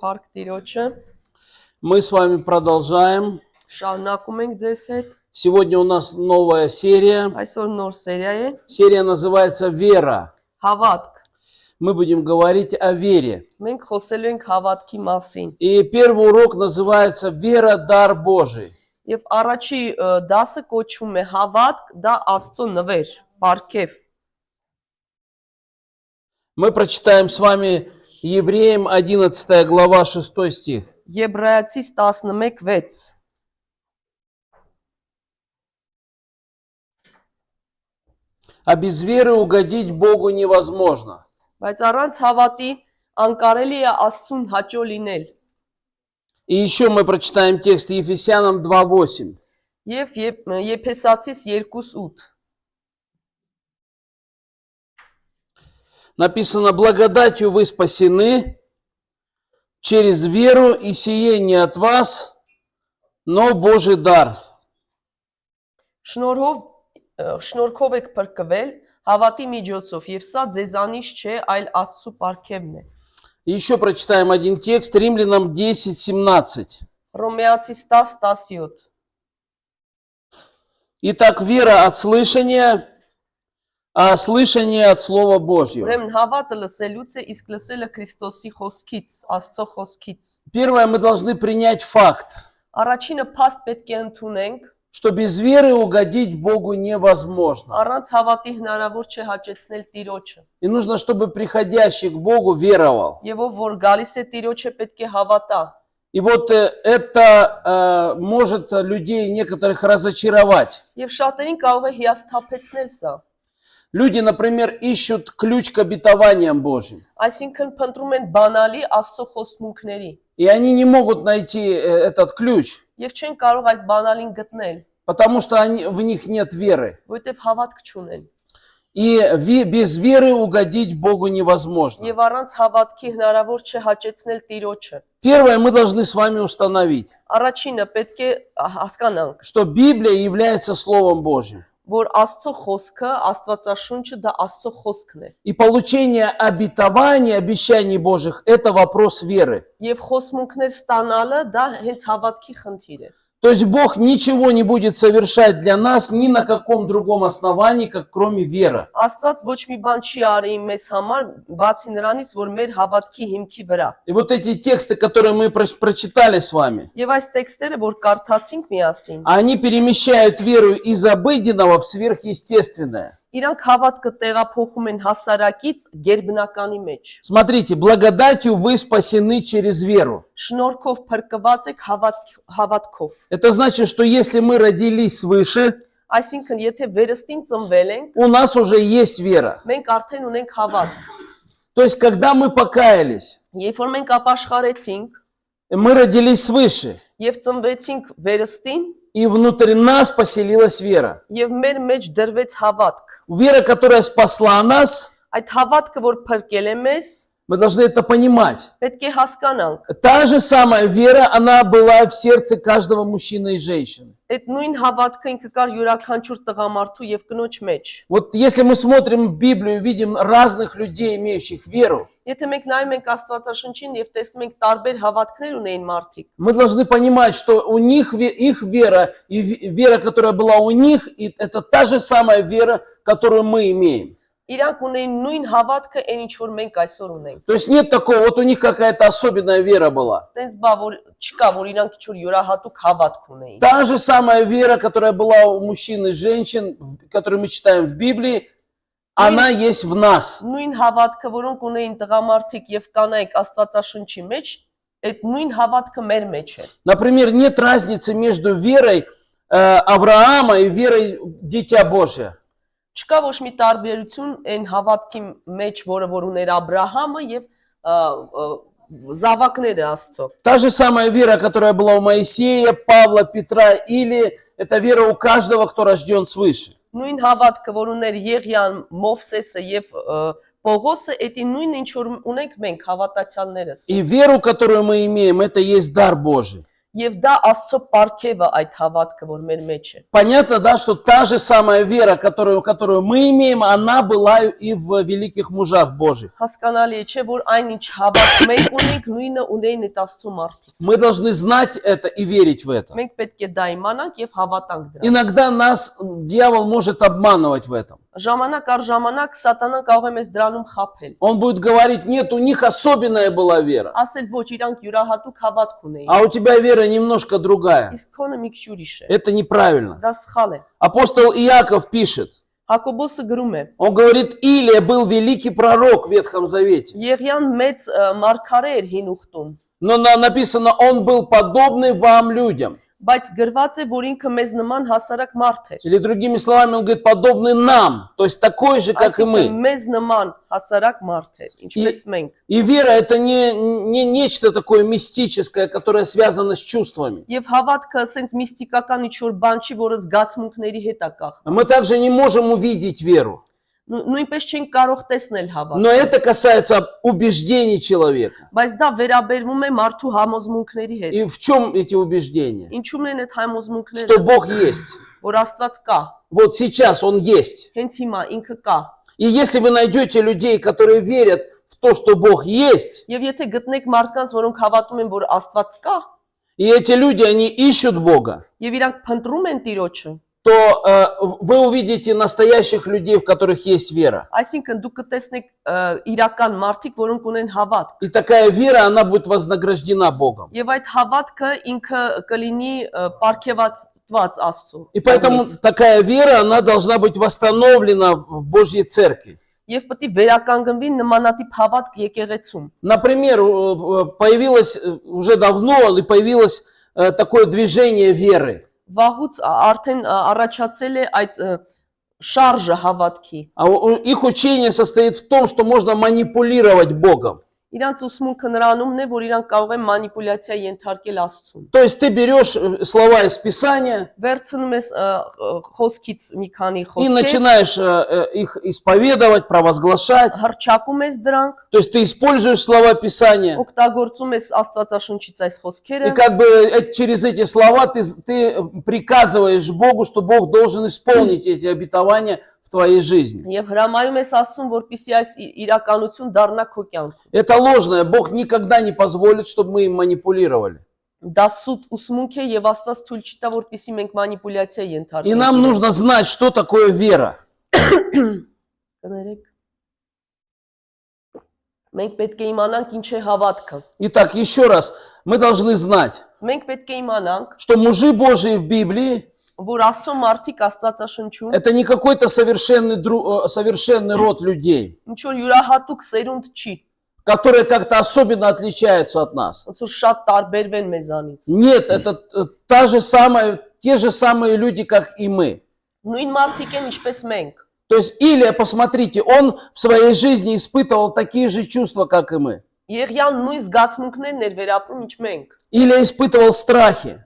Փառք Տիրոջը, Мы с вами продолжаем. շարունակում ենք ձեզ հետ։ Сегодня у нас новая серия. Այսօր նոր սերիա է, Серия называется «Вера». հավատք։ Мы будем говорить о вере. Մենք խոսելու ենք հավատքի մասին։ И первый урок называется «Вера, дар Божий». Եվ առաջի դասը կոչվում է հավատք, դա Աստծո նվեր, բարգև։ Мы прочитаем с вами Евреям 11 глава 6 стих. Եբրայեցիս 11:6։ «А без веры угодить Богу невозможно». Բայց առանց հավատի անկարելի է Աստծուն հաճո լինել։ И еще мы прочитаем текст Ефесянам 2:8. Եվ Եփեսացիս 2:8։ Написано: «Благодатью вы спасены через веру, и сие не от вас, но Божий дар». Շնորհով եք փրկվել հավատի միջոցով, եւ սա ձեզանից չէ, այլ Աստծո պարգևն է։ Еще прочитаем один текст, Римлянам 10:17. Հռոմեացիս 10:17։ Итак, вера от слышания, а слышание от Слова Божьего. Ուրեմն հավատը լսելուց է, իսկ լսելը Քրիստոսի խոսքից, Աստծո խոսքից։ Первое, мы должны принять факт, Առաջինը փաստ պետք է ընդունենք, что без веры угодить Богу невозможно. առանց հավատի հնարավոր չէ հաճեցնել Տիրոջը։ И нужно, чтобы приходящий к Богу веровал. Եվ ով որ գալիս է Տիրոջը պետք է հավատա։ И вот это может людей некоторых разочаровать. Եվ շատերին կարող է հիասթափեցնել սա։ Люди, например, ищут ключ к обетованиям Божьим. Այսինքն փնտրում են բանալի Աստծո խոստմունքների։ И они не могут найти этот ключ, Եվ չեն կարող այս բանալին գտնել, потому что в них нет веры. որովհետև հավատք չունեն։ И без веры угодить Богу невозможно. Եվ առանց հավատքի հնարավոր չէ հաճեցնել Տիրոջը։ Первое, мы должны с вами установить, Առաջինը պետք է հասկանանք, что Библия является Словом Божьим. որ Աստծո խոսքը, Աստվածաշունչը դա Աստծո խոսքն է։ И получение обетований, обещаний Божьих – это вопрос веры. Եվ խոստմունքներ ստանալը դա հենց հավատքի խնդիր է։ То есть Бог ничего не будет совершать для нас ни на каком другом основании, как кроме веры. Աստված ոչ մի բան չի արի մեզ համար, բացի նրանից, որ մեր հավատքի հիմքի վրա։ И вот эти тексты, которые мы прочитали с вами, Եվ այս տեքստերը, որ կարդացինք միասին, они перемещают веру из обыденного в сверхъестественное. իրանք հավատքը տեղափոխում են հասարակից գերբնականի մեջ։ Смотрите, благодатью вы спасены через веру. Շնորհքով փրկված եք հավատքով։ Это значит, что если мы родились свыше, Այսինքն, եթե վերստին ծնվել ենք, у нас уже есть вера. մենք արդեն ունենք հավատք։ То есть, когда мы покаялись, Երբ որ մենք ապաշխարեցինք мы родились свыше, եւ ծնվեցինք վերստին, и внутри нас поселилась вера. եւ մեր մեջ դրվեց հավատք։ Вера, которая спасла нас, Այդ հավատքը, որ փրկել է մեզ, мы должны это понимать. պետք է հասկանանք։ Та же самая вера, она была в сердце каждого мужчины и женщины. Այդ նույն հավատքը ինքը կար յուրաքանչյուր տղամարդու եւ կնոջ մեջ։ Вот если мы смотрим Библию, видим разных людей, имеющих веру, Եթե մենք նայում ենք Աստվածաշնչին եւ տեսնում ենք տարբեր հավատքներ ունեն մարդիկ, мы должны понимать, что у них их вера и вера, которая была у них, и это та же самая вера, которую мы имеем. իրանք ունեն нույն հավատքը, այն ինչ որ մենք այսօր ունենք։ То есть нет такого, вот у них какая-то особенная вера была. Տենց բա որ չկա, որ իրանք ինչ որ յուրահատուկ հավատք ունեին։ Та же самая вера, которая была у мужчин и женщин, которую мы читаем в Библии, она есть в нас. Նույն հավատքը, որոնք ունեին տղամարդիկ եւ կանայք Աստվածաշնչի մեջ, այդ նույն հավատքը մեր մեջ է։ Например, нет разницы между верой Авраама и верой Дитя Божия. Չկա ոչ մի տարբերություն այն հավատքի մեջ, որը որ ուներ Աբրահամը եւ զավակները Աստծո։ Та же самая вера, которая была у Моисея, Павла, Петра, или это вера у каждого, кто рожден свыше. Նույն հավատքը, որ ուներ Եղիան, Մովսեսը եւ Պողոսը, դա նույնը ինչ որ ունենք մենք հավատացյալներս։ И веру, которую мы имеем, это есть дар Божий. Եվ դա Աստծո պարգևը այդ հավատքը, որ մեր մեջ է։ Понятно, да, что та же самая вера, которую мы имеем, она была и в великих мужах Божьих. Հասկանալի է, չէ, որ այնինչ հավատ մենք ունենք, նույնը ունեն այդ Աստծո մարդիկ։ Мы должны знать это и верить в это. Մենք պետք է դա իմանանք եւ հավատանք դրան։ Иногда нас дьявол может обманывать в этом. Ժամանակ առ ժամանակ սատանան կարող է մեզ դրանում խաբել։ Он будет говорить: нет, у них особенная была вера, Ասել ոչ, իրանք յուրահատուկ հավատք ունեին։ а у тебя вера немножко другая. Իսկ քոնը մի քիչ ուրիշ է։ Это неправильно. Դա սխալ է։ Апостол Иаков пишет, Հակոբոսը գրում է. он говорит: Илия был великий пророк в Ветхом Завете. Եղիան մեծ մարգարե էր հին ուխտում, Но написано, он был подобный вам, людям. բայց գրված է, որ ինքը մեզ նման հասարակ մարդ էր։ Или другими словами, он говорит, подобный нам, то есть такой же, как и мы. Մեզ նման հասարակ մարդ էր, ինչպես մենք։ И вера это не нечто такое мистическое, которое связано с чувствами. Եվ հավատքը ասենց միստիկական ինչ-որ բան չի, որը զգացմունքների հետ է կախված։ Мы также не можем увидеть веру. Նույնպես չենք կարող տեսնել հավատքը։ Но это касается убеждений человека. Բայց դա վերաբերվում է մարդու համոզմունքների հետ։ И в чем эти убеждения? Ինչու՞մն են այդ համոզմունքները, Что Бог есть. որ Աստված կա, Вот сейчас Он есть. հենց հիմա ինքը կա։ И если вы найдете людей, которые верят в то, что Бог есть, Եվ եթե гտնեք մարդկանց, որոնք հավատում են, որ Աստված կա, и эти люди, они ищут Бога, եւ իրանք փնտրում են Տիրոջը, то вы увидите настоящих людей, в которых есть вера. այսինքն դուք կտեսնեք իրական մարդիկ, որոնք ունեն հավատք, И такая вера, она будет вознаграждена Богом. եւ այդ հավատքը ինքը կլինի պարգևված Աստծո։ И поэтому такая вера, она должна быть восстановлена в Божьей Церкви. Եվ պետք է վերականգնվի նմանատիպ հավատք եկեղեցում։ Например, появилось уже давно, и появилось такое движение веры. Վաղուց արդեն առաջացել է այդ շարժը հավատքի։ Их учение состоит в том, что можно манипулировать Богом. Իրանց ուսմունքը նրանումն է, որ иրանք կարող են մանիպուլյացիա ենթարկել Աստծուն։ То есть ты берешь слова из Писания Վերցնում ես խոսքից մի քանի и խոսքեր, начинаешь их исповедовать, провозглашать. հռչակում ես дրանք, То есть ты используешь слова Писания, օգտագործում ես Աստվածաշնչից այս и խոսքերը, как бы через эти слова ты приказываешь Богу, что Бог должен исполнить эти обетования в твоей жизни. եւ հրամայում ես Աստծուն, որպեսզի այս իրականություն դառնա քո կյանքում։ Это ложное. Бог никогда не позволит, чтобы мы им манипулировали. Դա սուտ ուսմունք է եւ Աստված թույլ չի տա, որպեսզի մենք մանիպուլյացիա И ենթարկենք։ нам нужно знать, что такое вера. Կներեք։ Մենք պետք է իմանանք ինչ է հավատքը։ Итак, еще раз, мы должны знать, Մենք պետք է իմանանք, что мужи Божьи в Библии որ Աստծո մարդիկ Աստվածաշնչում это не какой-то совершенный род людей, ինչ որ յուրահատուկ սերունդ չի, которые как-то особенно отличаются от нас. ոնց որ շատ տարբերվեն մեզանից։ Нет, это те же самые люди, как и мы. Նույն մարդիկ են ինչպես մենք։ То есть Илия, посмотрите, он в своей жизни испытывал такие же чувства, как и мы. Եղիան նույն զգացմունքներն էր վերապրում ինչ մենք։ Илия испытывал страхи,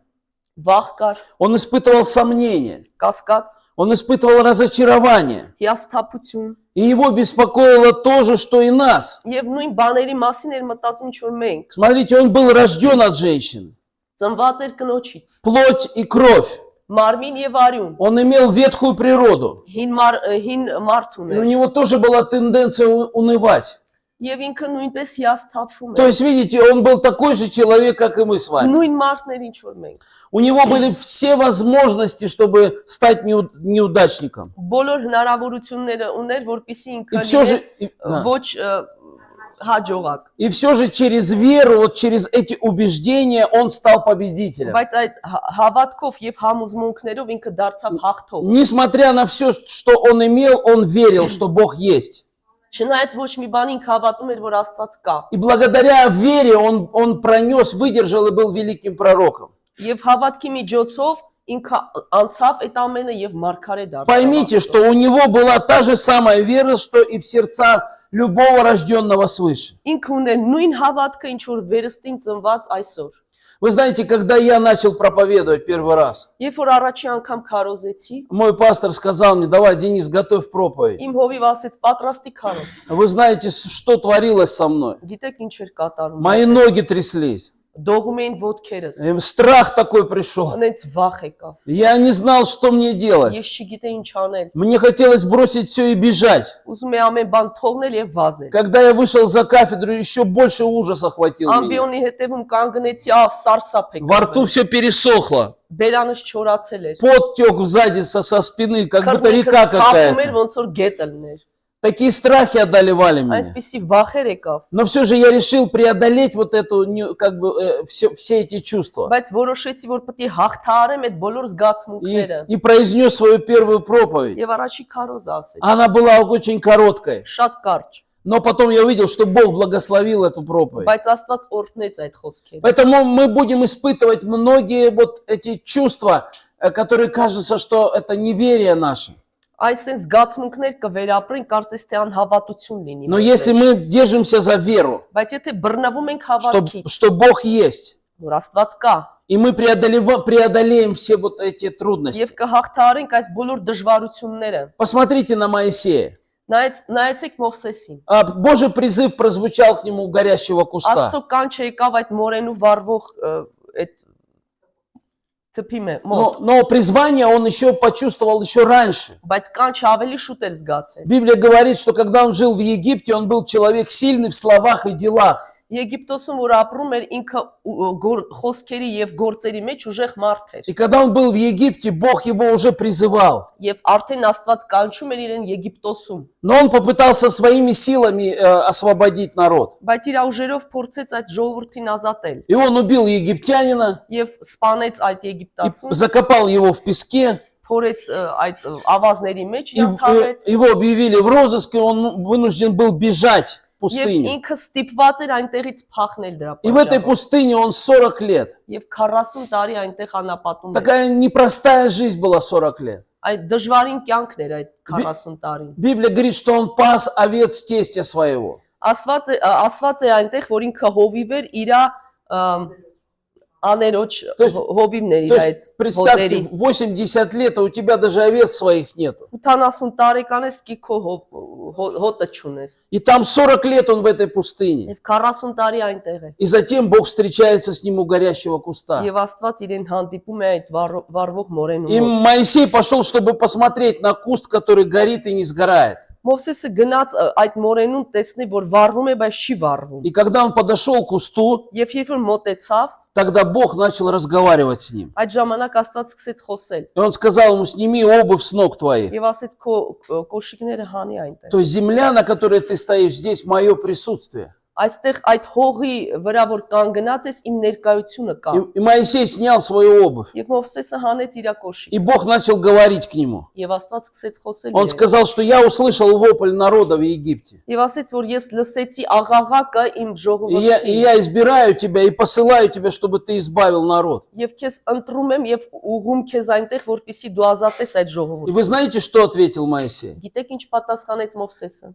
Վախ կար, он испытывал сомнения, կասկած, он испытывал разочарование. հիասթափություն, И его беспокоило то же, что и нас. եւ նույն բաների մասին էր մտածում ինչ որ մենք։ Смотрите, он был рожден от женщины, Ծնված էր կնոջից, плоть и кровь. մարմին եւ արյուն, Он имел ветхую природу. հին մարդ И у ուներ, него тоже была тенденция унывать. եւ ինքը нույնպես հիասթափվում То էր։ есть, видите, он был такой же человек, как и мы с вами. Նույն մարդն էր ինչ որ մենք։ У него были все возможности, чтобы стать неудачником. Բոլոր հնարավորությունները ուներ, որպեսզի И ինքը все же, լիներ ոչ հաջողակ։ и все же через веру, вот через эти убеждения он стал победителем. Բայց այդ հավատքով եւ համոզմունքներով ինքը դարձավ հաղթող։ Несмотря на все, что он имел, он верил, что Бог есть. Չնայած ոչ մի բան ինքը հավատում էր, որ Աստված կա։ И благодаря вере он пронес, выдержал и был великим пророком. Եվ հավատքի միջոցով ինքը անցավ այդ ամենը եւ մարգարե դարձավ։ Поймите, что у него была та же самая вера, что и в сердцах любого рожденного свыше. Ինքը ուներ նույն հավատքը, ինչ որ վերստին ծնված այսօր։ Вы знаете, когда я начал проповедовать первый раз, Երբ որ առաջի անգամ քարոզեցի, мой пастор сказал мне: давай, Денис, готовь проповедь. իմ հովիվ ասեց պատրաստի քարոզ։ Вы знаете, что творилось со мной? Գիտեք ինչ էր կատարում։ Мои ноги тряслись. դողում էին ոտքերս։ Страх такой пришел. Անենց վախ եկավ։ Я не знал, что мне делать. Ես չգիտեի ինչ անել։ Мне хотелось бросить все и бежать. Уզում էի ամեն բան թողնել եւ վազել։ Когда я вышел за кафедру, еще больше ужас охватил меня. Ամբիոնի հետևում կանգնեցի, սարսափ Во рту եկավ։ все пересохло. Բերանս չորացել էր։ Пот тек сзади со спины, как будто Քրմինքս река թափում էր, какая-то. ոնց որ գետը լներ։ Такие страхи одолевали меня. Այսպիսի վախեր եկավ։ Но все же я решил преодолеть вот эту, как бы, все эти чувства. Բայց որոշեցի, որ պետք է հաղթահարեմ այդ բոլոր զգացմունքները։ И произнес свою первую проповедь. Եվ առաջի քարոզ ասեցի։ Она была очень короткой. Շատ կարճ, Но потом я увидел, что Бог благословил эту проповедь. բայց Աստված օրհնեց այդ խոսքերը։ Поэтому мы будем испытывать многие вот эти чувства, которые кажутся, что это неверие наше. Այսինքն զգացմունքներ կվերապրեն, կարծես թե անհավատություն լինի։ Но մեզ если մեջ։ мы держимся за веру, Բայց եթե բռնվում ենք հավատքից, что Бог есть, որ Աստված կա, и мы преодолеем все вот эти трудности. եւ կհաղթահարենք այս բոլոր դժվարությունները։ Посмотрите на Моисея. Նայեցեք Մովսեսին։ Божий призыв прозвучал к нему у горящего куста. Աստծո կանչը եկավ այդ մորենու վառվող այդ թփի մոտ, Но призвание он еще почувствовал еще раньше. բայց կանչը ավելի շուտ էր զգացել։ Библия говорит, что когда он жил в Египте, он был человек сильный в словах и делах. Եգիպտոսում որ ապրում էր ինքը խոսքերի եւ գործերի մեջ ուժեղ մարդ էր։ И когда он был в Египте, Бог его уже призывал. Եվ արդեն Աստված կանչում էր իրեն Եգիպտոսում, Но он попытался своими силами освободить народ. բայց իր ուժերով փորձեց այդ ժողովրդին ազատել И он убил египтянина, եւ սպանեց այդ Եգիպտացուն, закопал его в песке, փորեց այդ ավազների մեջ и իրան թաղեց его объявили в розыск, и он вынужден был бежать в եւ пустыню. ինքը ստիպված էր այնտեղից փախնել դրա И в этой պատճառով пустыне он 40 лет. եւ 40 տարի այնտեղ անապատում էր։ Такая непростая жизнь была 40 лет. Այդ դժվարին կյանքն էր այդ 40 տարին։ Библия говорит, что он пас овец тестя своего. Ասված է այնտեղ, որ ինքը հովիվ էր իր աներոջ То есть- հովիվներ իր То այդ есть, представьте, հոտերի։ 80 лет, а у тебя даже овец своих нету. 80 տարեկան ես կի քո հոտը չունես։ И там 40 лет он в этой пустыне. Եվ 40 տարի այնտեղ է։ И затем Бог встречается с ним у горящего куста. Եվ Աստված իրեն հանդիպում է այդ վառվող մորենու И մոտ։ Моисей пошел, чтобы посмотреть на куст, который горит и не сгорает. Մովսեսը գնաց այդ մորենուն տեսնի, որ վառվում է, բայց չի վառվում։ И когда он подошел к кусту, Եվ երբ որ մոտեցավ, тогда Бог начал разговаривать с ним. այդ ժամանակ Աստված սկսեց խոսել։ И он сказал ему: сними обувь с ног твоих. Եվ ասեց քո կոշիկները հանի այնտեղ։ То есть земля, на которой ты стоишь, здесь мое присутствие. Այստեղ այդ հողի վրա որ կանգնած ես, իմ ներկայությունը կա։ И Моисей снял свою обувь. Եվ Մովսեսը հանեց իր կոշիկը։ И Бог начал говорить к нему. Եվ Աստված սկսեց խոսել Он իրեն։ сказал, что я услышал вопль народа в Египте. Եվ ասեց, որ ես լսեցի աղաղակը իմ И ժողովրդի։ я избираю тебя и посылаю тебя, чтобы ты избавил народ. Եվ քեզ ընտրում եմ եւ ուղում քեզ այնտեղ, որպեսզի դու ազատես այդ И ժողովուրդը։ вы знаете, что ответил Моисей? Գիտեք ինչ պատասխանեց Մովսեսը։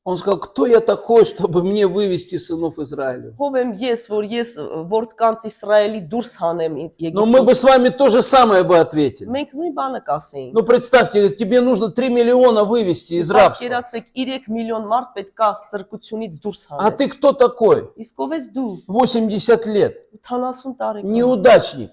Он сказал: кто я такой, чтобы мне вывести сынов Израиля? Ով եմ ես, որ ես որդկանց Իսրայելի դուրս հանեմ Но мы бы Եգիպտոսից։ с вами то же самое бы ответили. Մենք նույն բանը կասեինք։ Ну представьте, тебе нужно 3 миллиона вывести из рабства. Պատկերացրեք 3 միլիոն մարդ պետք է ստրկությունից դուրս А ты հանես։ кто такой? Իսկ ով ես դու։ 80 лет. 80 տարեկան։ Неудачник.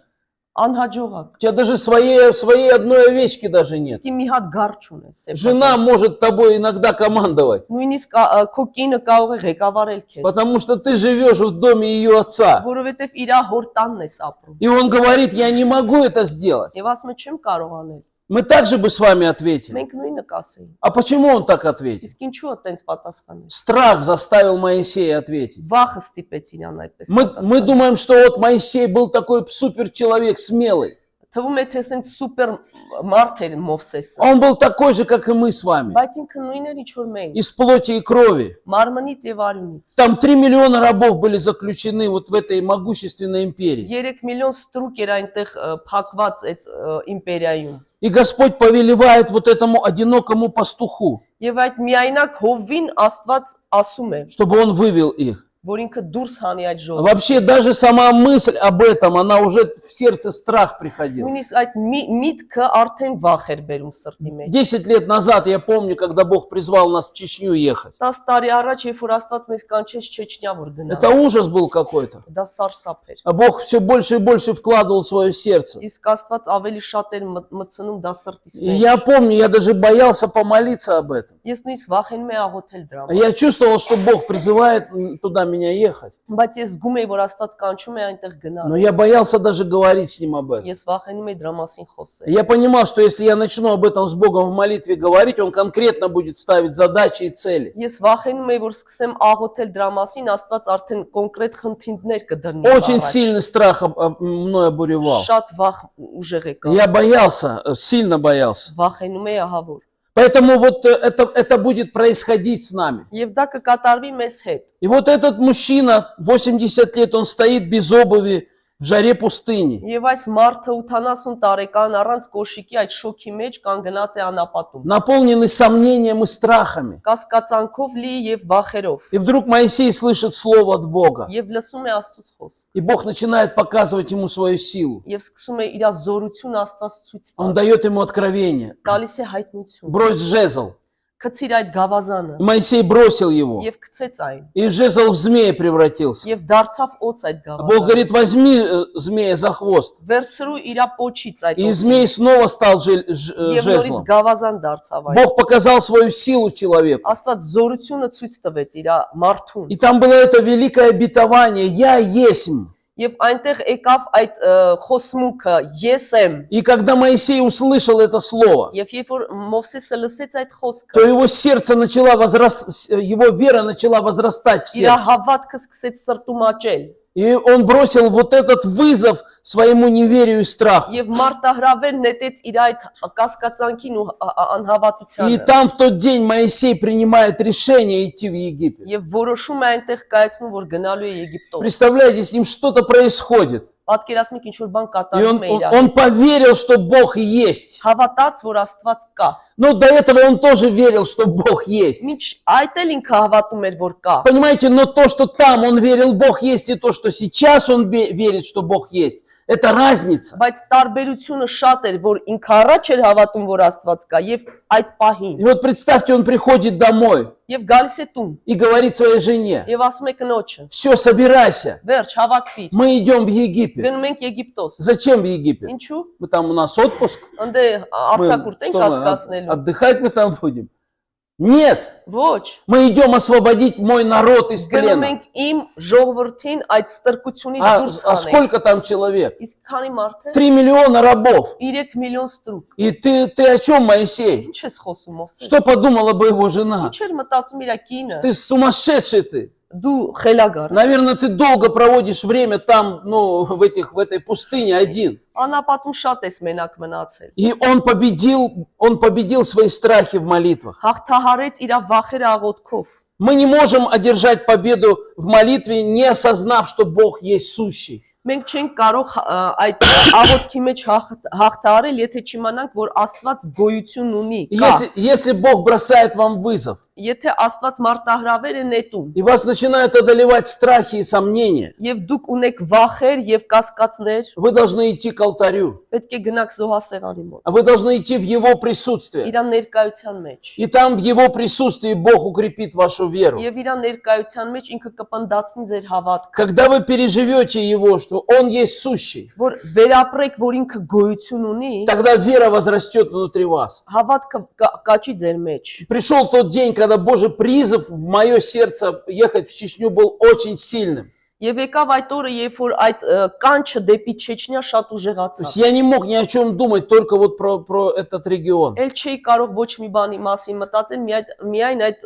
Անհաջողակ։ У тебя даже своей одной овечки даже нет. Իսկ մի հատ գար չունես։ Жена может тобой иногда командовать, Նույնիսկ քո կինը կարող է ղեկավարել քեզ։ потому что ты живешь в доме ее отца. Որովհետև իր հոր տանն ես ապրում։ И он говорит: я не могу это сделать. Եվ ասում է չեմ կարող անել։ Мы также бы с вами ответили. Մենք նույնը կասեինք։ А почему он так ответил? Իսկ ինչու է տենց պատասխանել։ Страх заставил Моисея ответить. Вախը ստիպեց իրան այդպես Мы պատասխանել։ думаем, что вот Моисей был такой суперчеловек, смелый. Թվում է թե ասենք սուպեր մարդ էր Մովսեսը, Он был такой же, как и мы с вами. բայց ինքը նույնն էր ինչ որ մենք։ Из плоти и крови. Մարմնից եւ արյունից։ Там 3 миллиона рабов были заключены вот в этой могущественной империи. 3 միլիոն ստրուկ էր այնտեղ փակված այդ իմպերիայում։ И Господь повелевает вот этому одинокому пастуху, Եվ այդ միայնակ հովին Աստված ասում է, чтобы он вывел их. որ ինքը դուրս հանի այդ ժողովուրդը։ Вообще даже сама мысль об этом, она уже в сердце страх приходила. Նույնիսկ այդ միտքը արդեն վախ էր բերում սրտի մեջ։ 10 лет назад я помню, когда Бог призвал нас в Чечню ехать. 10 տարի առաջ, երբ որ Աստված մեզ կանչեց Չեչնիա որ Это գնանք, ужас был какой-то. դա սարսափ էր։ А Бог все больше и больше вкладывал в свое сердце. Իսկ Աստված ավելի շատ էր մտցնում դա սրտիս И մեջ։ я помню, я даже боялся помолиться об этом. Ես նույնիսկ վախենում եմ աղոթել դրա Я чувствовал, что Бог призывает туда меня ехать. Բայց ես զգում եի, որ Աստված կանչում է այնտեղ Но գնալ։ я боялся даже говорить с Ним об этом. Ես վախենում եի դրա մասին խոսել։ Я понимал, что если я начну об этом с Богом в молитве говорить, Он конкретно будет ставить задачи и цели. Ես վախենում եի, որ սկսեմ աղոթել դրա մասին, Աստված արդեն կոնկրետ խնդիրներ կդրնի։ Очень сильный страх мной обуревал. Շատ վախ ուժեղ եկա։ Я боялся, сильно боялся. Վախենում եի ահավոր։ Поэтому вот это будет происходить с нами. Եվ դա կկատարվի մեզ հետ։ И вот этот мужчина, 80 лет, он стоит без обуви в жаре пустыни. Եվ այս մարդը 80 տարեկան առանց կոշիկի այդ շոքի մեջ կանգնած է անապատում։ Наполненный сомнением и страхами. Կասկածանքով լի եւ վախերով։ И вдруг Моисей слышит слово от Бога. Եվ լսում է Աստծուց խոսք։ И Бог начинает показывать ему свою силу. Եվ սկսում է իր զորություն Աստված ցույց Он տալ։ дает ему откровение. Տալիս է հայտնություն։ Брось жезл. Գցիր այդ գավազանը И Моисей бросил его. եւ գցեց այն։ И жезл в змея превратился. Եվ դարձավ օծ այդ А Бог գավազանը։ говорит, возьми змея за хвост. Վերցրու իր պոչից այդ И օծը։ змей снова стал Եվ նորից жезлом. գավազան դարձավ այն։ Бог показал свою силу человеку. Աստված զորությունը ցույց տվեց իր մարդուն։ И там было это великое обетование. Я есмь. Եվ այնտեղ եկավ այդ խոսմուկը ես եմ։ И когда Моисей услышал это слово, Եվ երբ որ Մովսեսը լսեց այդ то խոսքը, его сердце начало его вера начала возрастать в իր сердце. հավատքը սկսեց սրտում աճել։ И он бросил вот этот вызов своему неверию и страху. Եվ մարտահրավեր նետեց իր այդ կասկածանքին ու И անհավատությանը։ там в тот день Моисей принимает решение идти в Египет. Եվ որոշում է այնտեղ կայացնում, որ գնալու է Եգիպտոս։ Представляете, с ним что-то происходит. Պատկերացնեք ինչ որ բան И կատարվում է իր։ он поверил, что Бог есть. Հավատաց, որ Աստված կա։ Но до этого он тоже верил, что Бог есть. Մինչ այդ էլ ինքը հավատում էր, որ կա։ Понимаете, но то, что там он верил, Бог есть, и то, что сейчас он верит, что Бог есть, это разница. Բայց տարբերությունը շատ էր, որ ինքը առաջ էր հավատում, որ Աստված կա, եւ այդ պահին։ И вот представьте, он приходит домой Եվ гալիս է տուն, и говорит своей жене: եւ ասում է кնոջը. все, собирайся, Վերջ, հավաքվիր։ мы идем в Египет. Գնում ենք Եգիպտոս։ Зачем в Египет? Ինչու՞։ Мы там, у нас отпуск. Անդե Мы, արցակուրտ ենք что мы, անցկացնելու։ отдыхать мы там будем? Нет, Ոչ։ мы идем освободить мой народ из Գնում плена. ենք իմ ժողովրդին այդ ստրկությունից դուրս А հանենք։ сколько там человек? Իսկ քանի մարդ է։ 3 миллиона рабов. 3 միլիոն ստրուկ։ И ты о чем, Моисей? Ինչ ես խոսում Մովսես։ Что подумала бы его жена? Ինչ էր մտածում իր կինը։ Ты сумасшедший ты. Дու խելագար։ Наверное, ты долго проводишь время там, ну, в этой пустыне один. Անապատում շատ ես մենակ մնացել։ И он победил свои страхи в молитвах. Հաղթահարեց իր վախերը աղոթքով։ Мы не можем одержать победу в молитве, не осознав, что Бог есть сущий. Մենք չենք կարող այդ աղոթքի մեջ հաղթահարել, եթե չիմանանք, որ Աստված գոյություն ունի։ կա։ Если Бог бросает вам вызов, Եթե Աստված մարտահրավեր է նետում, и вас начинают одолевать страхи и сомнения, եւ դուք ունեք վախեր եւ կասկածներ, вы должны идти к алтарю, պետք է գնաք զոհասեղանի մոտ։ вы должны идти в Его присутствие. Իր ներկայության մեջ։ И там в Его присутствии Бог укрепит вашу веру. Եվ իր ներկայության մեջ ինքը կպնդացնի ձեր հավատքը, Когда вы переживете Его, что Он есть сущий, որ վերապրեք, որ ինքը գոյություն ունի, тогда вера возрастет внутри вас. հավատքը կաճի ձեր մեջ։ Пришел тот день, когда Божий призыв в мое сердце ехать в Чечню был очень сильным. Եվ եկավ այդ օրը, երբ որ այդ կանչը դեպի Չեչնիա շատ То ուժեղացավ։ есть я не мог ни о чем думать, только вот про этот регион. Էլ չէի կարող ոչ մի բանի մասին մտածել, միայն այդ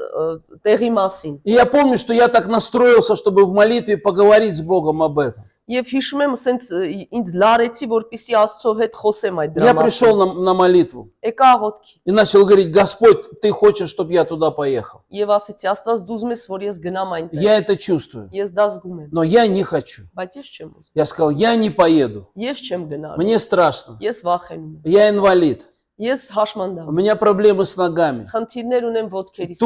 տեղի մասին։ И я помню, что я так настроился, чтобы в молитве поговорить с Богом об этом. Եվ հիշում եմ, ասենց ինձ լարեցի, որպեսի Աստծո հետ խոսեմ այդ դրա Я մասին։ пришел на молитву Եկա աղոթքի и начал говорить: Господь, Ты хочешь, чтобы я туда поехал. եւ ասեցի, Աստված դու ուզում ես, որ ես գնամ այնտեղ։ Я это чувствую, Ես դա զգում եմ, но я не хочу. բայց ես չեմ ուզում։ Я сказал: я не поеду, Ես չեմ гնալու։ мне страшно, Ես վախենում եմ։ я инвалид, Ես у հաշմանդամ։ меня проблемы с ногами. Խնդիրներ ունեմ ոտքերիս։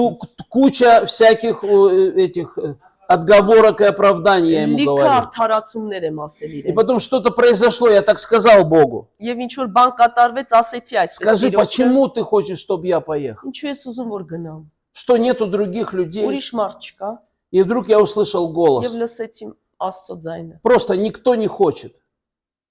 Куча всяких этих отговорок и оправданий я ему Լիքը говорю. արդարացումներ եմ ասել И իրեն։ потом что-то произошло, я так сказал Богу. Եվ ինչ որ բան կատարվեց, ասեցի այսպես. Скажи, Տիրոջը, почему ты хочешь, чтобы я поехал? Ինչու ես ուզում որ գնամ։ Что нету других людей? Ուրիշ մարդ չկա։ И вдруг я услышал голос. Եվ լսեցի Աստծո ձայնը։ Просто никто не хочет.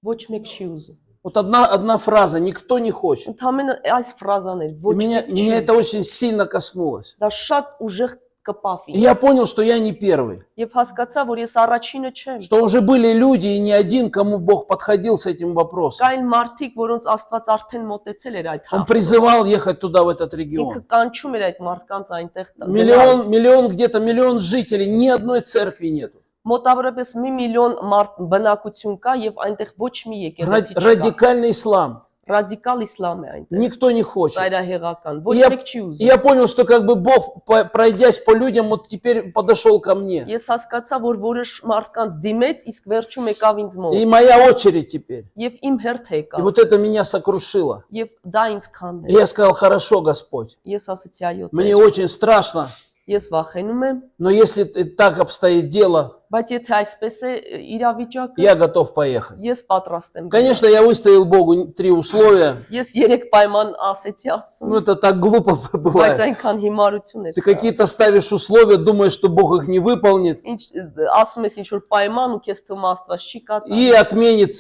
Ոչ մեկ չի ուզում։ Вот одна фраза, никто не хочет. Ընդամենը այս ֆրազաներ И ոչ меня մեկ չի։ это очень сильно коснулось. Դա շատ ուժեղ կպավ И я ինձ։ понял, что я не первый. Եվ հասկացա, որ ես առաջինը չեմ։ Что уже были люди, и не один, кому Бог подходил с этим вопросом. Կային մարդիկ, որոնց Աստված արդեն մոտեցել էր այդ Он հարցը։ призывал ехать туда, в этот Ինքը регион. կանչում էր այդ մարդկանց այնտեղ գնալ։ Миллион, где-то миллион жителей, ни одной церкви нету. Մոտավորապես 1 միլիոն մարդ բնակություն кա եւ այնտեղ ոչ մի եկեղեցի չկա։ Радикальный ислам. Ռադիկալ իսլամ է այնտեղ։ Никто не хочет. Ծայրահեղական, ոչ Я, մեկ չի ուզում։ я понял, что как бы Бог, пройдясь по людям, вот теперь подошел ко мне. Ես հասկացա, որ որոշ մարդկանց դիմեց, իսկ վերջում եկավ ինձ И մոտ։ моя очередь теперь. Եվ իմ հերթը И եկավ։ вот это меня сокрушило. Եվ դա ինձ И քանդեց։ я сказал, хорошо, Господь, Ես ասեցի այո, мне Տեր, очень страшно, ես վախենում եմ, но если так обстоит дело, բայց եթե այսպես է իրավիճակը, я готов поехать. ես պատրաստ եմ։ Конечно, я выставил Богу 3 условия. Ես 3 պայման ասեցի Ну, Աստծուն, это так глупо բայց бывает. այնքան հիմարություն էր։ Ты սա։ какие-то ставишь условия, думаешь, что Бог их не выполнит Ինչ ասում ես ինչ որ պայման ու քեզ թվում Աստված չի կատարի։ и отменит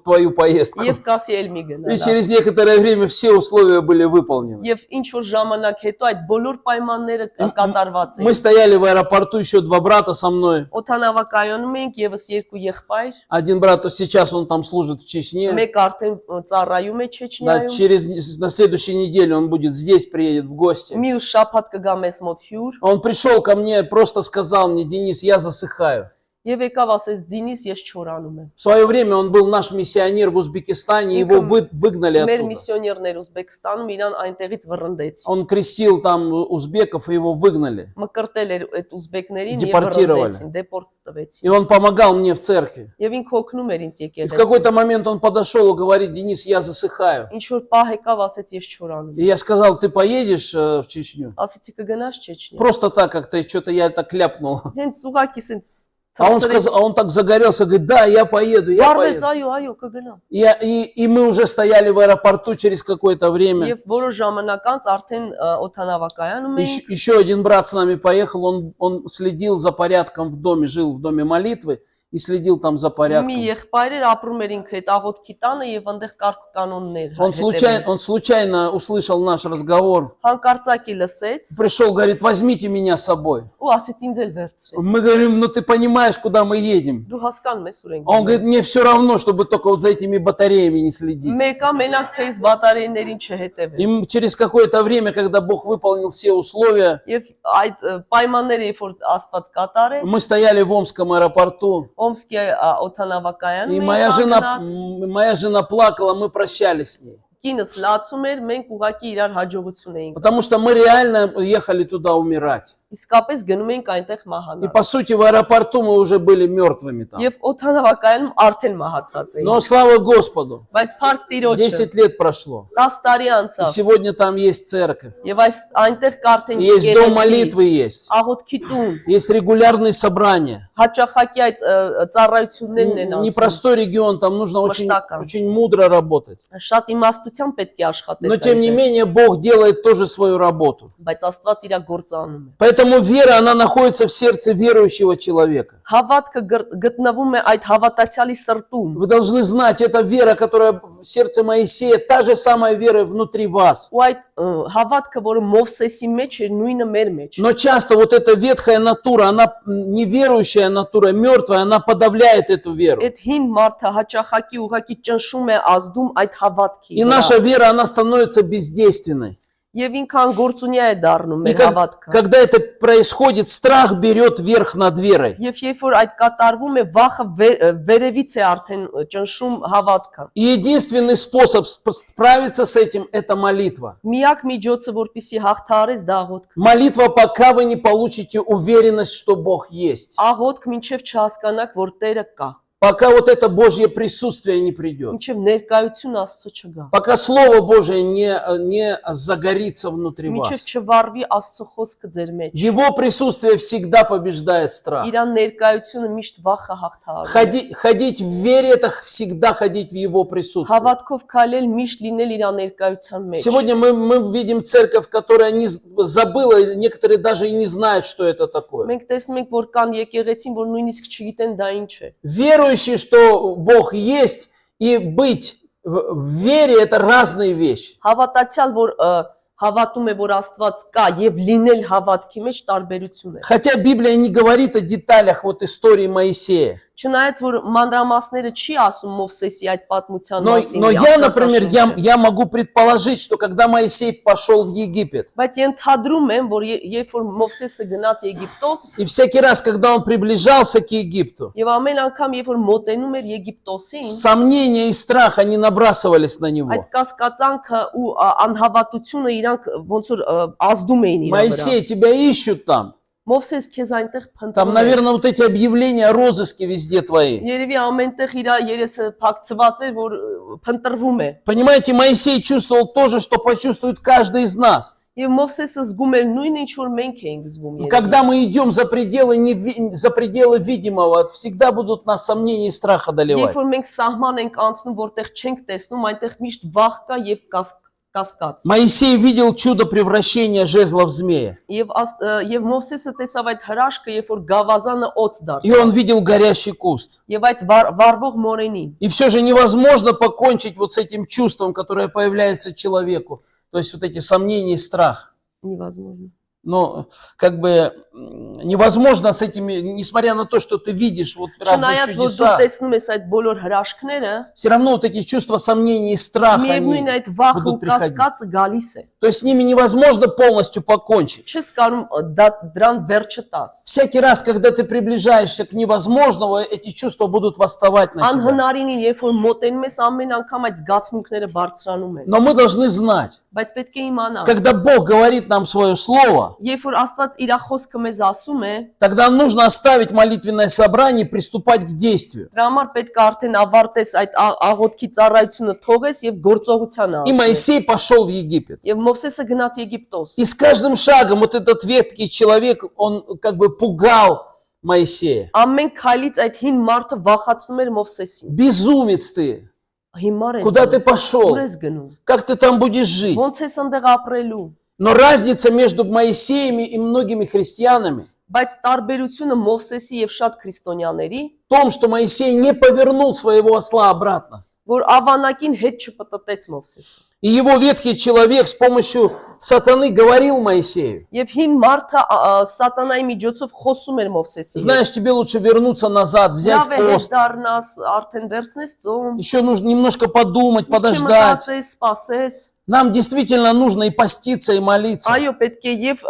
твою поездку. Եվ կասի էլ մի И գնալա։ через некоторое время все условия были выполнены. Եվ ինչ որ ժամանակ հետո այդ բոլոր պայմանները կատարված Мы էին։ стояли в аэропорту, еще 2 брата со мной. Օթանավակայանում ենք եւս 2 եղբայր, Один брат сейчас он там служит в Чечне. մեկ արդեն ծառայում է Да, Չեչնիայում, на следующей неделе он будет здесь, приедет в гости. մյուս շաբաթ կգա մեզ մոտ հյուր, Он пришел ко мне, просто сказал мне: Денис, я засыхаю. եւ եկավ ասեց Դինիս ես չորանում եմ։ В свое время он был наш миссионер в Узбекистане, его выгнали Մեր оттуда. միսիոներներ Ուզբեկստանում իրան այնտեղից վռնդեց։ Он крестил там узбеков, и его выгнали. Մկրտել էր այդ ուզբեկներին եւ Դեպորտировали. վռնդեցին, դեպորտ տվեցին։ И он помогал мне в церкви. Եվ ինքը օգնում էր ինձ И в եկեղեցի։ какой-то момент он подошел и говорит: Денис, я засыхаю. Ինչ որ պահ եկավ ասեց ես չորանում И եմ։ я сказал: ты поедешь в Чечню? Ասեցի кգնաս Չեչնիա։ Просто так как-то, что-то я так ляпнул. Հենց ուղակի սենց А он сказал, а он так загорелся, говорит: да, я поеду, я Վարվեց, поеду. այո, կգնամ։ И мы уже стояли в аэропорту через какое-то время. Եվ որոշ ժամանակ անց արդեն օթանավակայանում էինք։ Еще один брат с нами поехал, он следил за порядком в доме, жил в доме молитвы и следил там за Մի порядком. եղբայր էր ապրում էր ինքը այդ աղոթքի տանը եւ այնտեղ կարգ կանոններ Он случайно услышал наш разговор. Հանկարծակի լսեց Пришел, говорит: возьмите меня с собой. ու ասեց ինձ էլ վերցրի։ Мы говорим: ну ты понимаешь, куда мы едем? Դու հասկանում ես ուր ենք։ А он говорит: мне все равно, чтобы только вот за этими батареями не следить. Մեկա մենակ թե իս բատարեյներին չհետևել։ И через какое-то время, когда Бог выполнил все условия, Եվ այդ պայմանները երբ որ Աստված կատարեց, мы стояли в Омском аэропорту, Օմսկի օթանավակայանում и моя жена плакала, мы прощались с ней. Կինս լացում էր, մենք ուղակի իրար հաջողություն էինք։ Потому что мы реально ехали туда умирать. Իսկապես գնում ենք այնտեղ И մահանալ։ по сути в аэропорту мы уже были мертвыми там. Եվ օթանավակայանում արդեն մահացած էինք։ Но слава Господу, Բայց փառք Տիրոջը 10 лет прошло. 10 տարի И անցավ сегодня там есть церковь. եւ այնտեղ կարդեն Есть дом молитвы, есть. աղոթքի տուն, Есть регулярные собрания. հաճախակի այդ ծառայություններն են անցնում։ Непростой регион, там нужно Мыштака. очень мудро работать. Շատ իմաստությամբ պետք է աշխատես։ Но тем не այնտեղ, менее Бог делает тоже свою работу. բայց Աստված իր գործը անում է։ Поэтому вера, она находится в сердце верующего человека. Հավատքը գտնվում է այդ հավատացյալի սրտում։ Вы должны знать, эта вера, которая в сердце Моисея, та же самая вера внутри вас. Ու այդ հավատքը, որը Մովսեսի մեջ էր, նույնը մեր մեջ։ Но часто вот эта ветхая натура, она неверующая натура, мертвая, она подавляет эту веру. Այդ հին մարդը հաճախակի ուղակի ճնշում է ազդում այդ հավատքի И վրա։ наша вера, она становится бездейственной. Եվ ինքան գործունյա է դառնում И մեր հավատքը։ когда это происходит, страх берет верх над верой. Եվ երբ որ այդ կատարվում է, վախը վերևից է արդեն ճնշում հավատքը։ И единственный способ справиться с этим – это молитва. Միակ միջոցը, որպեսզի հաղթահարես դա աղոթք։ Молитва, пока вы не получите уверенность, что Бог есть. Աղոթք մինչև չհասկանաք, որ Տերը կա։ пока вот это Божье присутствие не придет. Մինչև ներկայություն Աստծո չգա։ Пока Слово Божие не загорится внутри Մինչև вас. չվառվի Աստծո խոսքը ձեր մեջ։ Его присутствие всегда побеждает страх. Իրան ներկայությունը միշտ вախը հաղթահարում։ Ходить в вере – это всегда ходить в Его присутствие. Հավատքով քայլել միշտ լինել իր ներկայության մեջ։ Сегодня мы видим церковь, которая не забыла, и некоторые даже и не знают, что это такое. Մենք տեսնում ենք, որ կան եկեղեցին, որ նույնիսկ չգիտեն դա ինչ է։ Верующие, что Бог есть, и быть в вере – это разные вещи. Հավատացյալ, որ հավատում է, որ Աստված կա եւ լինել հավատքի մեջ տարբերություն է։ Хотя Библия не говорит о деталях вот истории Моисея. Չնայած որ մանրամասները չի ասում Մովսեսի այդ պատմության Но մասին։ я, например, я могу предположить, что когда Моисей пошел в Египет, Բայց ենթադրում եմ, որ երբ որ Մովսեսը գնաց Եգիպտոս, и всякий раз, когда он приближался к Египту, եւ ամեն անգամ երբ որ մոտենում էր Եգիպտոսին, сомнения и страх, они набрасывались на него. այդ կասկածանքը ու անհավատությունը իրանք ոնց որ ազդում էին իր վրա։ Моисей, тебя ищут там. Մովսես քեզ այնտեղ Там, փնտրում է։ наверное, вот эти объявления о розыске везде твои. Երևի ամենտեղ իր երեսը փակցված էր, որ փնտրվում է։ Понимаете, Моисей чувствовал то же, что почувствует каждый из нас. Եվ Մովսեսը զգում էր նույնը, ինչ որ մենք էինք զգում երևի։ Когда мы идем за пределы видимого, всегда будут нас сомнения и страх одолевать. Երբ որ մենք սահման ենք անցնում, որտեղ չենք տեսնում, այնտեղ միշտ վախ կա եւ կասկած։ Моисей видел чудо превращения жезла в змея. Եվ Մովսեսը տեսավ այդ հրաշքը, երբ որ գավազանը օծ И он դարձավ։ видел горящий куст. Եվ այդ վառվող մորենին։ И все же невозможно покончить вот с этим чувством, которое появляется человеку. То есть вот эти сомнения и страх. Невозможно. Но как бы невозможно с этими, несмотря на то, что ты видишь вот разные Չնայած որ դու чудеса, տեսնում ես այդ բոլոր հրաշքները, все равно вот эти чувства сомнений и страха, միևնույն они այդ վախը ու будут приходить. կասկածը գալիս է։ То есть с ними невозможно полностью покончить. Չես կարող դրան վերջը տաս։ Всякий раз, когда ты приближаешься к невозможному, эти чувства будут восставать на тебя. Անհնարինին, երբ որ մոտենում ես, ամեն անգամ այդ զգացմունքները բարձրանում են։ Но мы должны знать, Բայց պետք է իմանալ, когда Бог говорит нам свое слово, երբ որ Աստված իր խոսքը մեզ ասում է, тогда нужно оставить молитвенное собрание и приступать к действию. դրա համար պետք է արդեն ավարտես այդ աղոթքի ծառայությունը թողես եւ գործողությանը И ասես։ Моисей пошел в Египет. Եվ Մովսեսը գնաց Եգիպտոս։ И с каждым шагом вот этот ветхий человек, он как бы пугал Моисея. Ամեն քայլից այդ հին մարդը վախացնում էր Մովսեսին։ Безумец ты! Հիմար ես։ Куда ты пошел? Ուր ես գնում։ Как ты там будешь жить? Ոնց ես այնտեղ ապրելու։ Но разница между Моисеем и многими христианами Բայց տարբերությունը Մովսեսի եւ շատ քրիստոնյաների, в том, что Моисей не повернул своего осла обратно. որ ավանակին հետ չպտտեց Մովսեսը։ И его ветхий человек с помощью сатаны говорил Моисею: Եվ հին մարդը սատանայի միջոցով խոսում էր Մովսեսին։ знаешь, тебе лучше вернуться назад, взять Լավ է հետ пост. դառնաս, արդեն վերցնես ծոմ, Еще нужно немножко подумать, подождать. մտածես, սպասես։ Нам действительно нужно и поститься, и молиться. Այո, պետք է եւ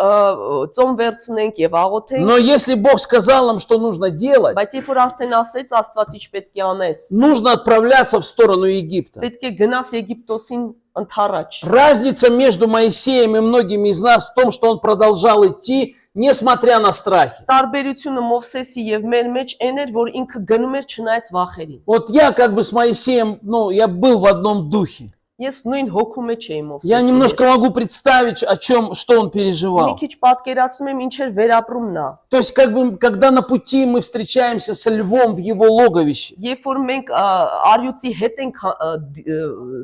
ծոմ վերցնենք եւ աղոթենք, Но если Бог сказал нам, что нужно делать, բայց երբ որ արդեն ասեց Աստված ինչ պետք է անես, нужно отправляться в сторону Египта. պետք է գնաս Եգիպտոսին ընթառաջ։ Разница между Моисеем и многими из нас в том, что он продолжал идти, несмотря на страхи. Տարբերությունը Մովսեսի եւ մեր մեջ այն էր, որ ինքը գնում էր չնայած վախերին։ Вот я как бы с Моисеем, я был в одном духе. Ես нույն հոգու մեջ էի Я Մովսեսի։ немножко могу представить, что он Մի переживал. քիչ պատկերացնում եմ ինչ էր վերապրում նա։ То есть, как бы, когда на пути мы встречаемся со львом в его логовище, Երբ որ մենք արյուծի հետ ենք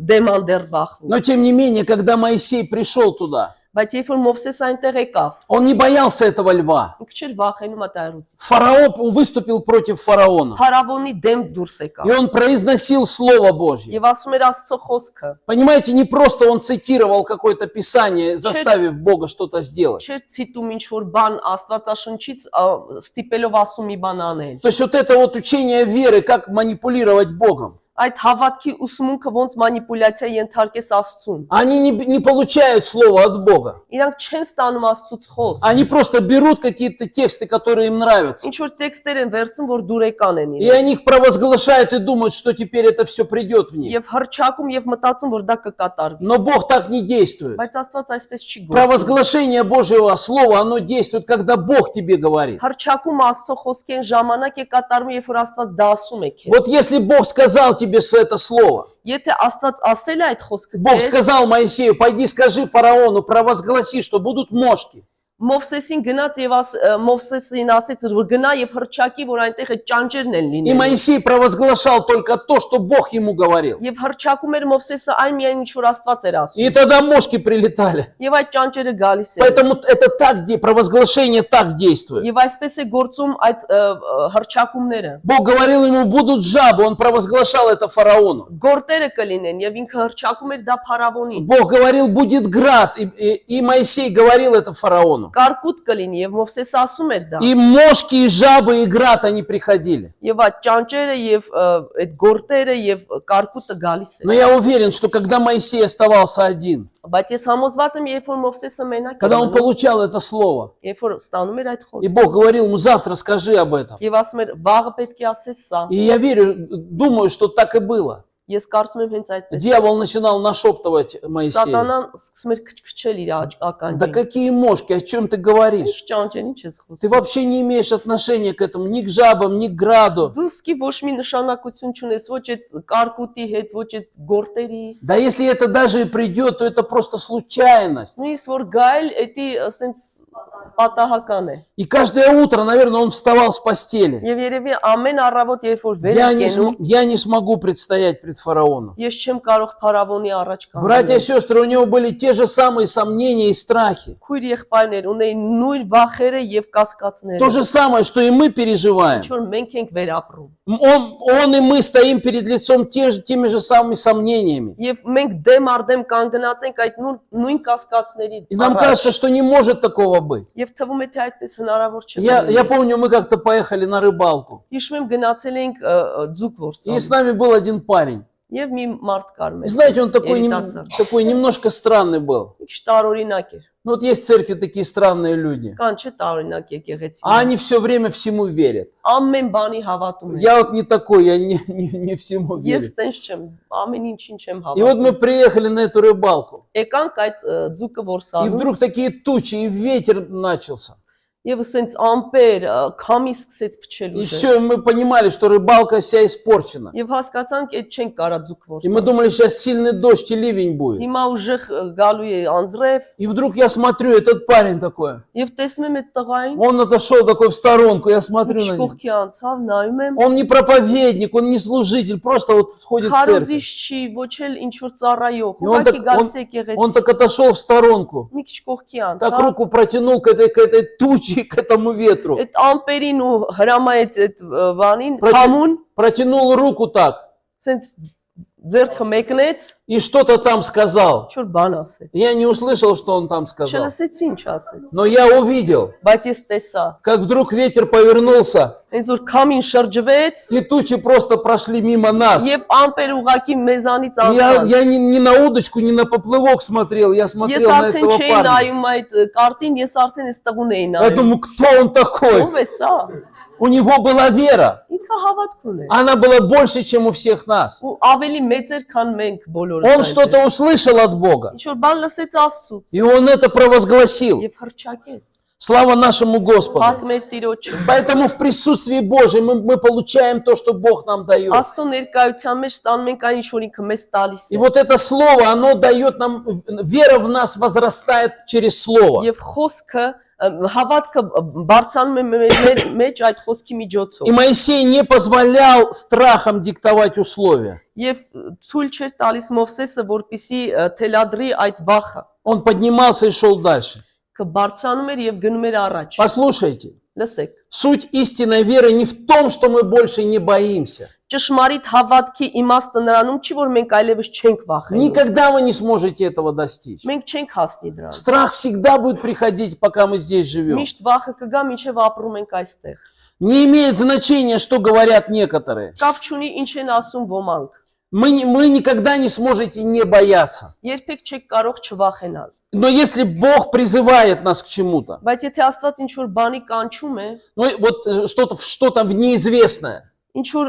դեմանդեր բախվում, но тем не менее, когда Моисей пришел туда, բայց երբ որ Մովսես այնտեղ եկավ, он не боялся этого льва. ինքը չէր վախենում այդ արյուծից։ Фараон выступил против фараона, Փարավոնի դեմ դուրս и եկավ он произносил Слово Божье. եւ ասում էր Աստծո խոսքը։ Понимаете, не просто он цитировал какое-то писание, заставив Бога что-то сделать. Չէր ցիտում ինչ որ բան Աստվածաշնչից ստիպելով ասում մի բան անել։ То есть вот это вот учение веры, как манипулировать Богом. այդ հավատքի ուսմունքը ոնց մանիպուլյացիա ենթարկես Աստծուն։ Они не получают слово от Бога. Իրանք չեն ստանում Աստծուց խոսք։ Они просто берут какие-то тексты, которые им нравятся. Ինչ որ տեքստեր են վերցում, որ դուրեկան են И իրենց։ они их провозглашают и думают, что теперь это все придет в них. Եվ հրճակում եւ մտածում, որ դա կկատարվի։ Но Бог так не действует. Բայց Աստված այսպես չի գործում։ Провозглашение Божьего Слова, оно действует, когда Бог тебе говорит. Հրճակում Աստծո խոսքեն ժամանակ է կատարվում, երբ որ Աստված դա ասում է քեզ։ Вот если Бог сказал тебе это слово, Եթե Աստված ասել է այդ խոսքը Бог քեզ, сказал Моисею, пойди скажи фараону, провозгласи, что будут мошки. Մովսեսին գնաց եւ Մովսեսին ասեց, որ գնա եւ հրճակի, որ այնտեղ այդ ճանճերն են И լինելու։ Моисей провозглашал только то, что Бог ему говорил. Եվ հրճակում էր Մովսեսը այն միայն ինչ որ Աստված էր И ասում։ тогда мошки прилетали. Եվ այդ ճանճերը գալիս են։ Поэтому это так, провозглашение так действует. Եվ այսպես է գործում այդ հրճակումները։ Бог говорил ему, будут жабы, он провозглашал это фараону. Գործերը կլինեն եւ ինքը հրճակում էր դա փարավոնին։ Бог говорил, будет град, и Моисей говорил это фараону. Կարկուտ կլինի եւ Մովսեսը ասում էր դա։ И мошки, и жабы, и град, они приходили. Եվ այդ ճանճերը եւ այդ գործերը եւ կարկուտը գալիս Но են։ я уверен, что когда Моисей оставался один, Բայց ես համոզված եմ, երբ որ Մովսեսը մենակ когда он էր, получал это слово, երբ որ ստանում էր այդ и խոսքը, Бог говорил ему, завтра скажи об этом. եւ ասում էր, վաղը պետք է ասես սա։ И я верю, думаю, что так и было. Ես կարծում եմ հենց այդպես։ Дьявол начинал нашептывать Моисею. Սատանան սկսում էր քչքչել իր Да ականջին։ какие мошки, о чем ты говоришь? Ինչ ճանճեր, ինչ ես Ты խոսում։ вообще не имеешь отношения к этому, ни к жабам, ни к граду. Դու սկի ոչ մի նշանակություն չունես, ոչ այդ կարկուտի հետ, ոչ այդ գործերի։ Да если это даже и придет, то это просто случайность. Նույնիսկ որ գայլ, էդի ասենց պատահական է։ И каждое утро, наверное, он вставал с постели. Եվ երևի ամեն առավոտ, երբ որ վեր է կենում, Я не смогу предстоять пред фараоном. ես չեմ կարող փարավոնի առաջ Братья и կանգնել։ сестры, у него были те же самые сомнения и страхи. Քույր եղբայրներ ունեին նույն վախերը եւ կասկածները։ То же самое, что и мы переживаем. Ինչ որ մենք ենք վերապրում։ Он и мы стоим перед лицом теми же самыми сомнениями. Եվ մենք դեմ առ դեմ կանգնած ենք այդ նույն կասկածների И нам առաջ։ кажется, что не может такого быть. Եվ թվում է թե այդպես հնարավոր չէ։ Я помню, мы как-то поехали на рыбалку. Հիշում եմ гնացել ենք ձուկ И с որսալ։ нами был один парень. Եվ մի մարդ կար И մեզ։ знаете, он такой երիտասարդ։ немножко странный был. Ինչ տարօրինակ էր։ Ну вот есть в церкви такие странные люди. Կան չէ տարօրինակ եկեղեցի։ А они все время всему верят. Ամեն բանի հավատում են։ Я вот не такой, я не всему верю. Ես տենց չեմ, ամեն ինչին չեմ И вот мы հավատում։ приехали на эту рыбалку. Եկանք այդ ձուկը И որսալու։ вдруг такие тучи, и ветер начался. Եվ ասենց ամպեր քամի սկսեց փչել И ուժը։ все, мы понимали, что рыбалка вся испорчена. Եվ հասկացանք, այդ չենք կարա ձուկ И мы որսալ։ думали, сейчас сильный дождь и ливень будет. Հիմա ուժեղ գալու է անձրև, И вдруг я смотрю, этот парень такой. եւ տեսնում եմ այդ տղային, Он отошел такой в сторонку, я смотрю ինչ на него. կողքի անցավ, նայում եմ, Он не проповедник, он не служитель, просто вот ходит в церковь. քարոզիչ չի, ոչ էլ ինչ որ ծառայող, И он ուղղակի գալիս է он եկեղեցի։ так отошел в сторонку, Մի քիչ կողքի так անցավ, руку протянул к этой туче, к этому ветру. այդ ամպերին ու հրամայեց այդ բանին, Պրոտ- համուն, Протянул руку так ասենց ձեռքը մեկնեց, и что-то там сказал. ինչ որ բան ասեց։ Я не услышал, что он там сказал, Չլսեցի ինչ ասեց, но я увидел, բայց ես տեսա, как вдруг ветер повернулся, հենց որ քամին շրջվեց, и тучи просто прошли мимо нас. եւ ամպեր ուղակի մեզանից Я, անցան։ я ни на удочку, ни на поплывок смотрел, я Ես смотрел на արդեն этого չէի парня. նայում այդ կարտին, ես արդեն այս տղուն էի Я նայում։ думаю, кто он такой? Ո՞վ է սա։ У него была вера, Ինքը հավատք ուներ։ она была больше, чем у всех нас. Ու ավելի մեծ էր, քան մենք բոլորս։ Он что-то услышал от Бога, Ինչ որ բան լսեց Աստծուց и он это провозгласил. եւ հրճակեց։ Слава нашему Господу. Փառք մեր Տիրոջը։ Поэтому в присутствии Божьем мы получаем то, что Бог нам дает. Աստծո ներկայության մեջ ստանում ենք այն, ինչ որ ինքը մեզ տալիս И է։ вот это слово, оно дает нам, вера в нас возрастает через слово. Եվ խոսքը հավատքը բարձրանում է մեր մեջ այդ խոսքի միջոցով։ И Моисей не позволял страхам диктовать условия. Եվ ցույլ չէր տալիս Մովսեսը, որպիսի թելադրի այդ վախը։ Он поднимался и шел дальше. Կբարձրանում էր եւ գնում էր առաջ։ Послушайте, Լսեք։ суть истинной веры не в том, что мы больше не боимся. Ճշմարիտ հավատքի իմաստը նրանում չի, որ մենք այլևս չենք վախենում։ Никогда вы не сможете этого достичь. Մենք չենք հասնի դրան։ Страх всегда будет приходить, пока мы здесь живем. Միշտ վախը կգա, մինչև ապրում ենք այստեղ։ Не имеет значения, что говорят некоторые. Կապ չունի ինչ են ասում ոմանք։ мы никогда не сможете не бояться. Երբեք չեք կարող չվախենալ։ Но если Бог призывает нас к чему-то, Բայց եթե Աստված ինչ որ բանի կանչում է, ну вот что-то в неизвестное, ինչ որ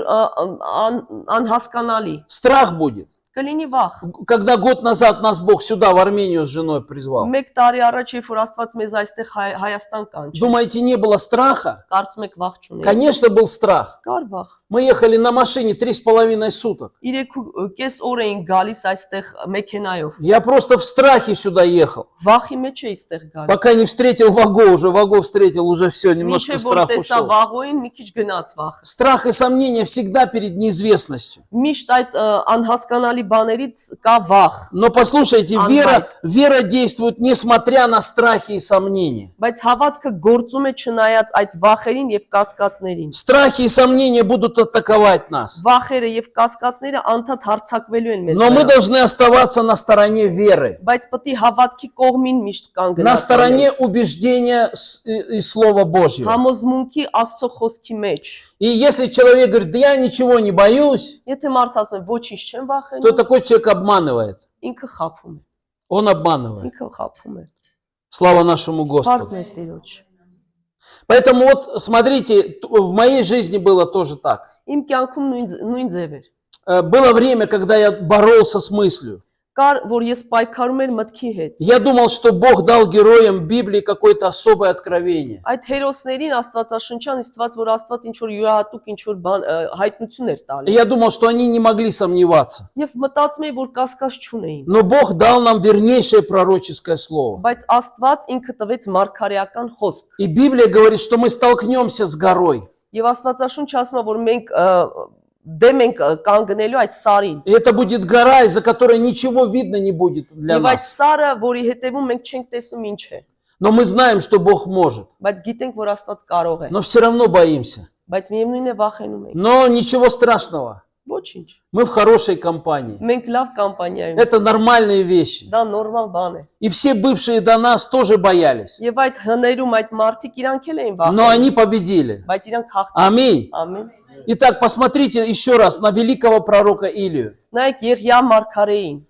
անհասկանալի, страх будет. կլինի վախ։ Когда год назад нас Бог сюда, в Армению с женой призвал, Մեկ տարի առաջ երբ որ Աստված մեզ այստեղ Հայաստան կանչեց, думаете, не было страха? կարծում եք վախ չունեի։ Конечно, был страх. Կար վախ։ Мы ехали на машине 3,5 суток. 3.5 օր էին գալիս այստեղ մեքենայով։ Я просто в страхе сюда ехал. Վախի մեջ էի այստեղ գալիս։ Пока не встретил Ваго, уже Ваго встретил, уже все, немножко Մինչև որ страх տեսա ушел. վաղոյին մի քիչ գնաց վախը։ Страх и сомнения всегда перед неизвестностью. Միշտ այդ անհասկանալի բաներից կա վախ։ Но послушайте, вера действует несмотря на страхи и сомнения. Բայց հավատքը գործում է չնայած այդ վախերին եւ կասկածներին։ Страхи и сомнения будут атаковать нас. Վախերը եւ կասկածները անդադ հարցակվելու են մեզ Но мы վրա։ должны оставаться на стороне веры, Բայց պետք է հավատքի կողմին միշտ կանգնած на стороне убеждения и Слова Божьего. համոզմունքի Աստծո խոսքի մեջ։ И если человек говорит, да я ничего не боюсь, Եթե մարդ ասում է ոչինչ չեմ то վախենում, такой человек обманывает. ինքը խափում է։ Он обманывает. Ինքը խափում է։ Слава нашему Господу. Փառք մեր Տիրոջ։ Поэтому вот смотрите, в моей жизни было тоже так. Իմ կյանքում նույն ձև էր։ Было время, когда я боролся с мыслью. Կար, որ ես պայքարում էր մտքի հետ։ Я думал, что Бог дал героям Библии какое-то особое откровение. Այդ հերոսներին Աստվածաշնչյան իստված, որ Աստված ինչ որ յուրահատուկ ինչ որ բան հայտնություն էր И տալիս։ я думал, что они не могли сомневаться. Եվ մտածում էի, որ կասկած չունեին։ Но Бог дал нам вернейшее пророческое слово. Բայց Աստված ինքը տվեց մարգարեական խոսք։ И Библия говорит, что мы столкнемся с горой. Եվ Աստվածաշունչը ասում է, որ մենք դեմ ենք կանգնելու այդ սարին։ И это будет гора, из-за которой ничего видно не будет для Եվ այդ нас. սարը, որի հետևում մենք չենք տեսնում ինչ է, Но мы знаем, что Бог может. բայց գիտենք, որ Աստված կարող է, Но все равно боимся. բայց միևնույն է վախենում ենք։ Но ничего страшного. Ոչինչ։ Мы в хорошей компании. Մենք լավ կամպանիայում։ Это нормальные вещи. Դա նորմալ բան է։ И все бывшие до нас тоже боялись. Եվ այդ հներում այդ մարդիկ իրանք էլ էին Но վախենում, они победили. բայց իրանք հաղթան։ Аминь. Ամեն։ Итак, посмотрите еще раз на великого пророка Илию. Նայեք Եղիա մարգարեին։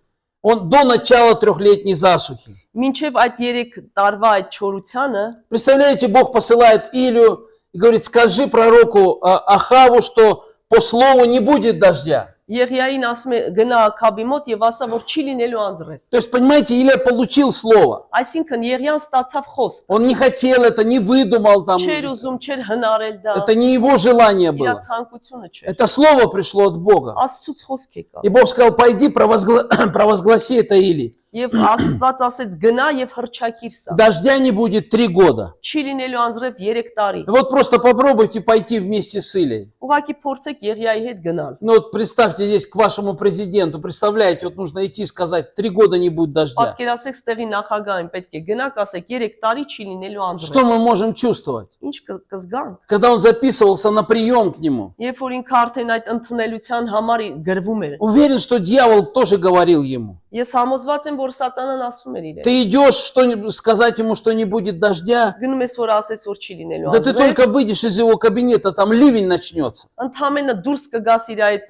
Он до начала трехлетней засухи. Մինչև այդ 3 տարվա այդ չորությանը, Представляете, Бог посылает Илию и говорит, скажи пророку Ахаву, что по слову не будет дождя. Եղիային ասում է գնա Աքաբի մոտ եւ ասա, որ չի լինելու անձրև։ То есть, понимаете, Илия получил слово. Այսինքն Եղիան ստացավ խոսք։ Он не хотел это, не выдумал там. Չէր ուզում, չէր հնարել դա։ Это не его желание Իր было. ցանկությունը չէր։ Это слово пришло от Бога. Աստծուց խոսք եկավ։ И Бог сказал, пойди провозгласи это Илии. Եվ Աստված ասեց գնա եւ հրճակիր սա։ Дождя не будет 3 года. Չի լինելու անձրև 3 տարի։ И вот просто попробуйте пойти вместе с Илией. Ուղղակի փորձեք Եղիայի հետ գնալ։ Ну вот представьте здесь к вашему президенту, представляете, вот нужно идти и сказать, 3 года не будет дождя. Պատկերացեք ստեղի նախագահին պետք է գնաք, ասեք 3 տարի չի լինելու Что անձրև։ мы можем чувствовать? Ինչ կզգանք։ Когда он записывался на прием к нему. Երբ որ ինքը արդեն այդ ընդունելության համար գրվում էր։ Уверен, что дьявол тоже говорил ему. Ես համոզված եմ, որ Սատանան ասում էր իրեն։ Ты идешь сказать ему, что не будет дождя, Գնում ես որ ասես որ չի լինելու да ты անձրև։ только выйдешь из его кабинета, там ливень начнется. Ընդհանրապես դուրս կգաս իր այդ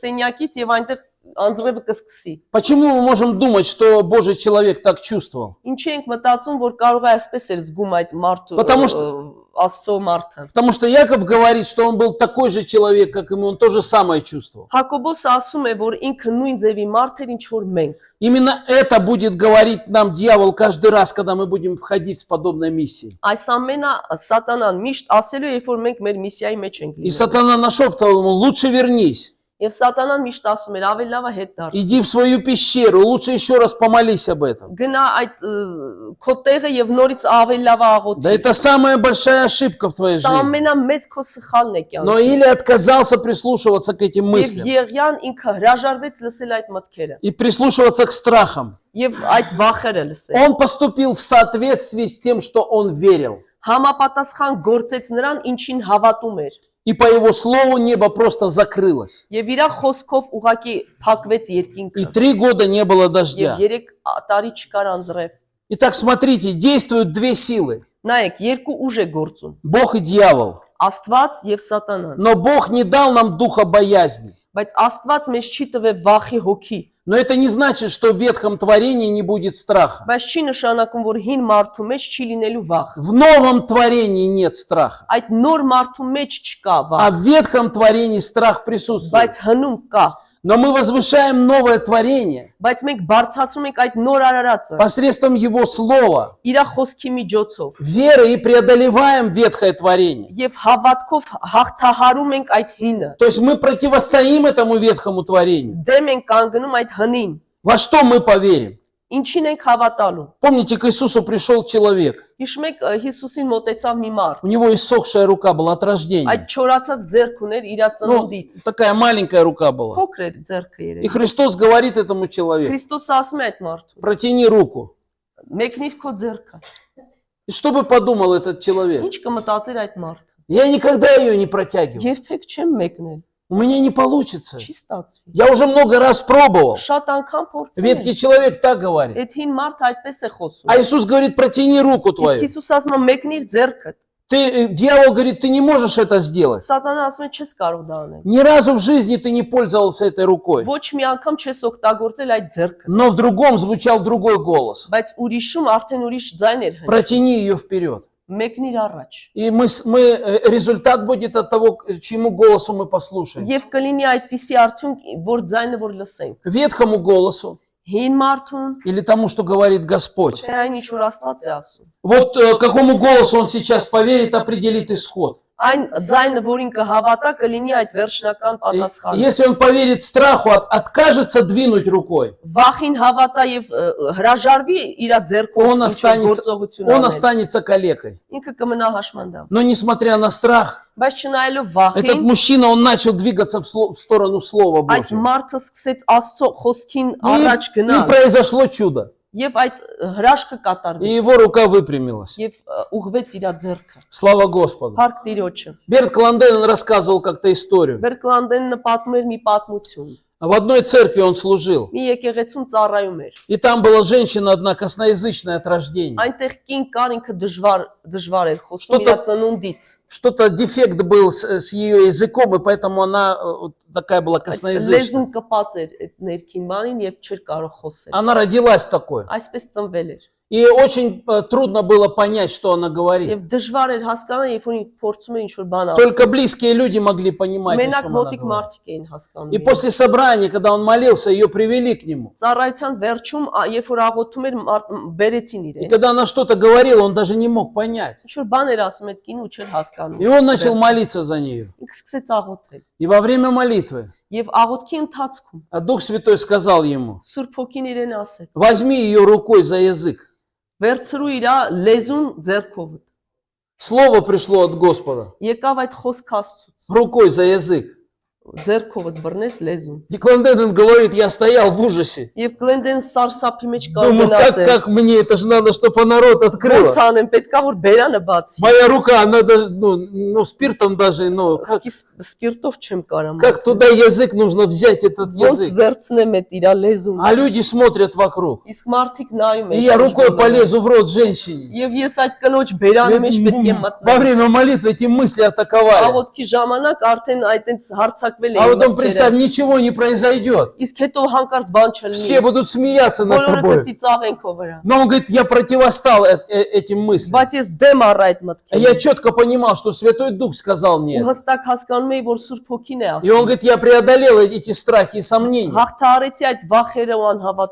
սենյակից եւ այնտեղ անձրևը կսկսի։ Почему мы можем думать, что Божий человек так чувствовал? Ինչի ենք մտածում, որ կարող է այսպես էր զգում այդ մարդու Потому что- Աստծո մարդը։ Потому что Яков говорит, что он был такой же человек, как и мы, он то же самое чувствовал. Հակոբոս ասում է, որ ինքը նույն ձևի մարդ էր, ինչ որ մենք։ Именно это будет говорить нам дьявол каждый раз, когда мы будем входить в подобной миссии. Այս ամենը Սատանան միշտ ասելու է, երբ որ մենք մեր միսիայի մեջ ենք И լինում։ сатана нашептывал ему, лучше вернись, Եվ Սատանան միշտ ասում էր, ավելի լավ է հետ դարձ։ иди в свою пещеру, лучше еще раз помолись об этом. Գնա այդ քո տեղը եւ норից ավելի լավ աղոթի։ Да это самая большая ошибка в твоей Սա жизни. ամենամեծ քո սխալն է Но կյանքում։ Илия отказался прислушиваться к этим Եվ мыслям Եղիան ինքը հրաժարվեց լսել այդ մտքերը и прислушиваться к страхам. եւ այդ վախերը լսել։ Он поступил в соответствии с тем, что он верил. Համապատասխան գործեց նրան, ինչին հավատում էր։ И по его слову небо просто закрылось. Եվ իր խոսքով ուղակի փակվեց И երկինքը 3 года не было եւ дождя. 3 տարի չկար անձրև։ Итак, смотрите, действуют две силы. Նայեք, երկու ուժ է գործում. Бог и дьявол. Աստված եւ Սատանան։ Но Бог не дал нам духа боязни. Բայց Աստված մեզ չի տվել վախի հոգի, Но это не значит, что в ветхом творении не будет страха. բայց չի նշանակում, որ հին մարդու մեջ չի լինելու վախ։ В новом творении нет страха. Այդ նոր մարդու մեջ չկա А վախ, в ветхом творении страх присутствует. բայց հնում կա։ Но мы возвышаем новое творение Բայց մենք բարձրացնում ենք այդ նոր արարածը посредством Его Слова, իր խոսքի միջոցով верой и преодолеваем ветхое творение. եւ հավատքով հաղթահարում ենք այդ հինը։ То есть мы противостоим этому ветхому творению. Դեմ ենք կանգնում այդ հնին։ Во что мы поверим? Ինչին ենք հավատալու։ Помните, к Иисусу пришел человек. Հիշում եք Հիսուսին մոտեցավ մի մարդ։ У него иссохшая рука была от Այդ рождения. չորացած ձեռք ուներ իր Ну, ծնունդից։ такая маленькая рука была. Փոքր էր ձեռքը И երեք։ Христос говорит этому человеку: Քրիստոսը ասում է այդ մարդուն. протяни руку. Մեկնիր քո ձեռքը։ И что бы подумал этот человек? Ինչ կմտածեր այդ մարդը։ Я никогда ее не протягиваю. Երբեք չեմ մեկնել։ У меня не получится. Չի ստացվի։ Я уже много раз пробовал. Շատ անգամ փորձել Ветхий եմ։ человек так говорит. Այդ հին մարդը այդպես է խոսում։ А Иисус говорит: протяни руку Իսկ твою. Հիսուս ասում է մեկնիր ձեռքդ։ Дьявол говорит: ты не можешь это сделать. Սատանա ասում է չես կարող դա անել։ Ни разу в жизни ты не пользовался этой рукой. Ոչ մի անգամ չես օգտագործել այդ ձեռքը։ Но в другом звучал другой голос. Բայց ուրիշում արդեն ուրիշ ձայն էր հնչում։ Протяни ее вперед. Մեկնիր առաջ։ И результат будет от того, чьему голосу мы послушаем. Եվ кլինի այդպիսի արդյունք, որ ձայնը որ լսենք։ Ветхому голосу Հին մարդուն, или тому, что говорит Господь. թե այն ինչ որ Աստված է ասում։ Вот какому голосу он сейчас поверит, определит исход. Այն ձայնը, որին կհավատա, կլինի այդ վերջնական И պատասխանը։ если он поверит страху, откажется двинуть рукой, Վախին հավատա եւ հրաժարվի իր ձեռքով он գործողություն անել։ останется калекой. Ինքը կմնա հաշմանդամ։ Но несмотря на страх, Բայց չնայելով этот վախին, мужчина, он начал двигаться в сторону Слова այդ Божьего. մարդը սկսեց Աստծո խոսքին առաջ И գնալ произошло чудо. եւ այդ հրաշքը И կատարվեց его рука выпрямилась. եւ ուղղվեց իր ձեռքը։ Слава Господу. Փառք Տիրոջը։ Берт Кланден рассказывал как-то историю. Բերկլանդենը պատմում էր մի պատմություն։ В одной церкви он служил. Մի եկեղեցում ծառայում էր։ И там была женщина одна косноязычная от рождения. Այնտեղ կին կար ինքը դժվար էր խոսում Что-то- իր ծնունդից։ Что-то дефект был с ее языком, и поэтому она вот такая была косноязычная. Լեզուն կպած էր այդ ներքին բանին եւ չէր կարող խոսել։ Она родилась такой. Այսպես ծնվել էր։ И очень трудно было понять, что она говорит. Եվ դժվար էր հասկանալ, երբ որ փորձում էր ինչ-որ բան Только ասել։ близкие люди могли понимать, о Մենակ чем она մոտիկ говорит. մարդիկ էին հասկանում։ И после собрания, когда он молился, ее привели к нему. Ծառայության վերջում, երբ որ աղոթում էր, բերեցին И իրեն։ когда она что-то говорила, он даже не мог понять. Ինչ-որ բան էր ասում այդ կինը ու չէր հասկանում։ И он начал молиться за нее. Ինքը սկսեց աղոթել։ И во время молитвы Եվ աղոթքի ընթացքում Дух Святой сказал ему: Սուրբ Հոգին իրեն ասեց. возьми ее рукой за язык. Վերցրու իր լեզուն ձեռքով։ Слово пришло от Господа. Եկավ այդ խոսք Աստծուց։ Рукой за язык. Ձեռքով բռնես лեզուն։ И Кланден говорит: я стоял в ужасе. Եվ Գլենդեն սարսափի մեջ Думаю, կանգնած է։ как мне, это же надо, чтобы она рот Ոնց открыла. անեմ, պետքա որ բերանը բացի։ Моя рука, она даже, ну, спиртом даже, ну, Սպիրտով չեմ կարամ։ как туда язык нужно взять, этот Ոնց язык. վերցնեմ այդ իր լեզուն։ А люди смотрят вокруг. Իսկ մարդիկ նայում И են։ я рукой полезу в рот женщине. Եվ ես այդ կնոջ բերանի մեջ պետք է Во մտնեմ։ время молитвы эти мысли атаковали. Աղոթքի ժամանակ արդեն այդտենց հարցակվել А էին потом, մտքերը։ представь, ничего не произойдет. Իսկ հետո հանկարծ բան չլինի։ Все будут смеяться над Բոլորը тобой. կծիծաղեն քո վրա։ Но он говорит: я противостал этим мыслям. Բայց ես դեմ առա այդ А я մտքերին։ четко понимал, что Святой Дух сказал мне Ու это. հստակ հասկանում էի, որ Սուրբ Հոգին է И он ասում։ говорит: я преодолел эти страхи и сомнения. Հաղթահարեցի այդ վախերը ու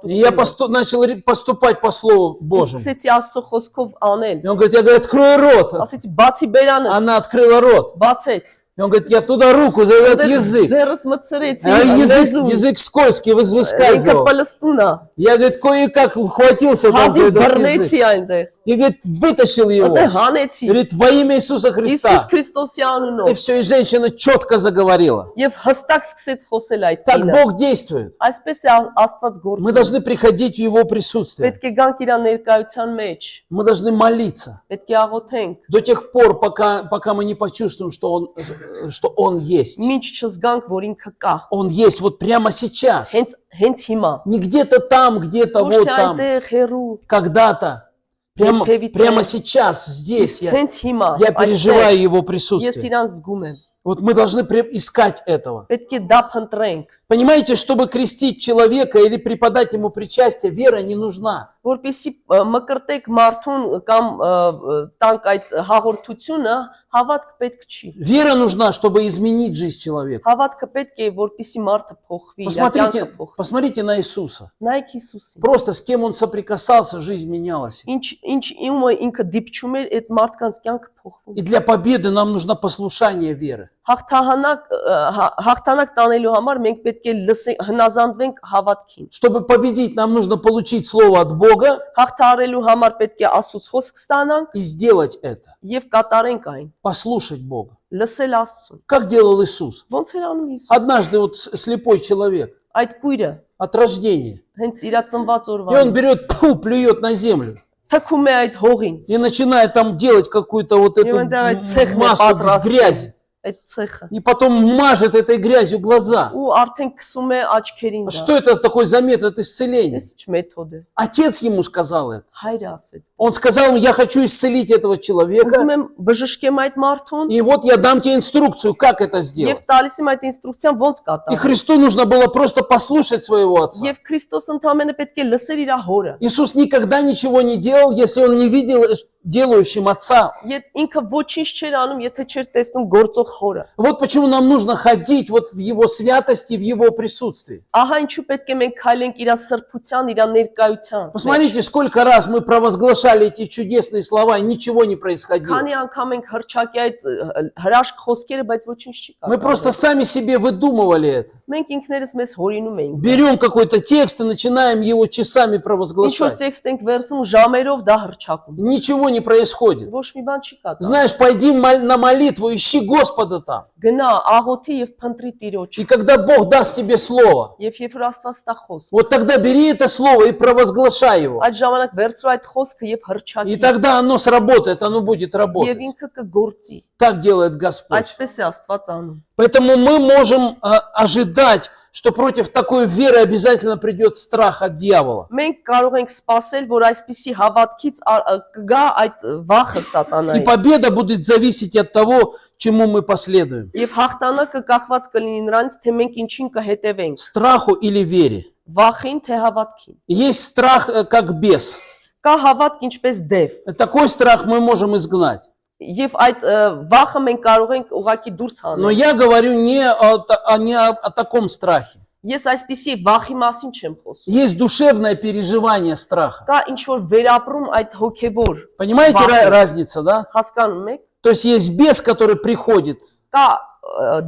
И я անհավատությունը։ начал поступать по Слову Божьему. Սկսեցի Աստծո խոսքով անել։ И он говорит: я говорю, открой рот. Ասեցի բացի բերանը, Она открыла рот. բացեց։ И он говорит: я туда руку за этот язык. Ձեռս մցրեցի, А լեզուն։ язык скользкий, Ինքը выскальзывал. պլստուն է։ Я, говорит, кое-как ухватился там за Հազիվ этот բռնեցի язык. այնտեղ։ И, говорит, вытащил его. Այդտեղ հանեցի։ Говорит: во имя Иисуса Իսուս Христа. Քրիստոսի И անունով։ все, и женщина четко заговорила. Եվ հստակ սկսեց խոսել այդ Так կինը։ Бог действует. Այսպես է Աստված Мы գործում։ должны приходить в Его присутствие. Պետք է գանք իր ներկայության մեջ։ Мы должны молиться Պետք է աղոթենք։ до тех пор, пока мы не почувствуем, что Он есть. Մինչ չզգանք, որ ինքը կա։ Он есть вот прямо сейчас. Հենց հիմա։ Не где-то там, где-то Ոչ вот թե там, այնտեղ հերու, когда-то. Прямо сейчас, здесь հենց հիմա։ я переживаю Его Ես присутствие. իրան զգում եմ։ Вот мы должны искать этого. Պետք է դա փնտրենք, Понимаете, чтобы крестить человека или преподать ему причастие, вера не нужна. որպեսզի մկրտեք մարդուն կամ տանք այդ հաղորդությունը, հավատք պետք չի։ Вера нужна, чтобы изменить жизнь человека. Հավատքը պետք է, որպեսզի մարդը փոխվի, իր կյանքը փոխվի։ Посмотрите на Иисуса. Նայեք Հիսուսին։ Просто с кем он соприкасался, жизнь менялась. Ումը ինքը դիպչում էր, այդ մարդկանց կյանքը փոխվում։ И для победы нам нужно послушание веры. Հաղթանակ տանելու համար մենք պետք է հնազանդվենք հավատքին։ Чтобы победить, нам нужно получить слово от Бога Հաղթարելու համար պետք է Աստծո խոսք ստանանք и сделать это. եւ կատարենք այն։ Послушать Бога. Լսել Աստծուն։ Как делал Иисус? Ոնց էր անում Հիսուս։ Однажды вот слепой человек Այդ կույրը от рождения. հենց իր ծնված И он օրվանից берет, плюет на землю. թքում է այդ հողին։ И начинает там делать какую-то вот эту он давай цех на массу из патрасты. грязи. Այդ ցեխը։ И потом мажет этой грязью глаза. Ու արդեն քսում է աչքերին դա։ Что это за такой за метод исцеления? Էս ինչ մեթոդ է։ Отец ему сказал это. Հայրը ասեց։ Он сказал ему, я хочу исцелить этого человека. Ուզում եմ բժշկեմ այդ մարդուն И вот я дам тебе инструкцию, как это եւ сделать. տալիս եմ այդ ինստրուկցիան ոնց И կատարել։ Христу нужно было просто послушать своего отца. Եվ Քրիստոս ընդամենը պետք է լսեր իր հորը։ Иисус никогда ничего не делал, если он не видел делающим отца. Ինքը ոչինչ չէր անում, եթե չէր տեսնում գործող հորը։ Вот почему нам нужно ходить вот в его святости, в его присутствии. Ահա ինչու պետք է մենք քայլենք իր սրբության, իր ներկայության։ Посмотрите, сколько раз мы провозглашали эти чудесные слова, и ничего не происходило. Քանի անգամ ենք հրճակի այդ հրաշք խոսքերը, բայց ոչինչ չի Мы просто կատարվում։ сами себе выдумывали это. Մենք ինքներս մեզ հորինում ենք։ Берем какой-то текст и начинаем его часами Ինչ որ провозглашать. տեքստ ենք վերցում, ժամերով դա հրճակում։ Ничего не происходит. Ոչ մի бан չի կատարվում։ Знаешь, пойди на молитву, ищи Господа там. Գնա աղոթի եւ փնտրի Տիրոջ։ И когда Бог даст тебе слово, Եվ երբ որ Աստված տա խոսք, вот тогда бери это слово и провозглашай его. այդ ժամանակ վերցրու այդ խոսքը եւ И հրճակի։ тогда оно сработает, оно будет Եվ работать. ինքը կգործի։ Так делает Господь. Այսպես է Աստված անում։ Поэтому мы можем ожидать, что против такой веры обязательно придет страх от дьявола. Մենք կարող ենք սպասել, որ այսպիսի հավատքից կգա այդ վախը И սատանայից։ победа будет зависеть от того, чему мы последуем. Եվ հաղթանակը կախված կլինի նրանից, թե մենք ինչին կհետևենք՝ Страху или вере. վախին, թե հավատքին։ Есть страх как бес. Կա հավատք ինչպես դև։ Такой страх мы можем изгнать. Եվ այդ վախը մենք կարող ենք ուղղակի դուրս Но հանել։ я говорю не о таком страхе. Ես այսպիսի վախի մասին չեմ խոսում։ Есть душевное переживание страха. Կա ինչ որ վերապրում այդ հոգևոր։ Понимаете разница, да? Հասկանում եք։ То есть есть бес, который приходит, Կա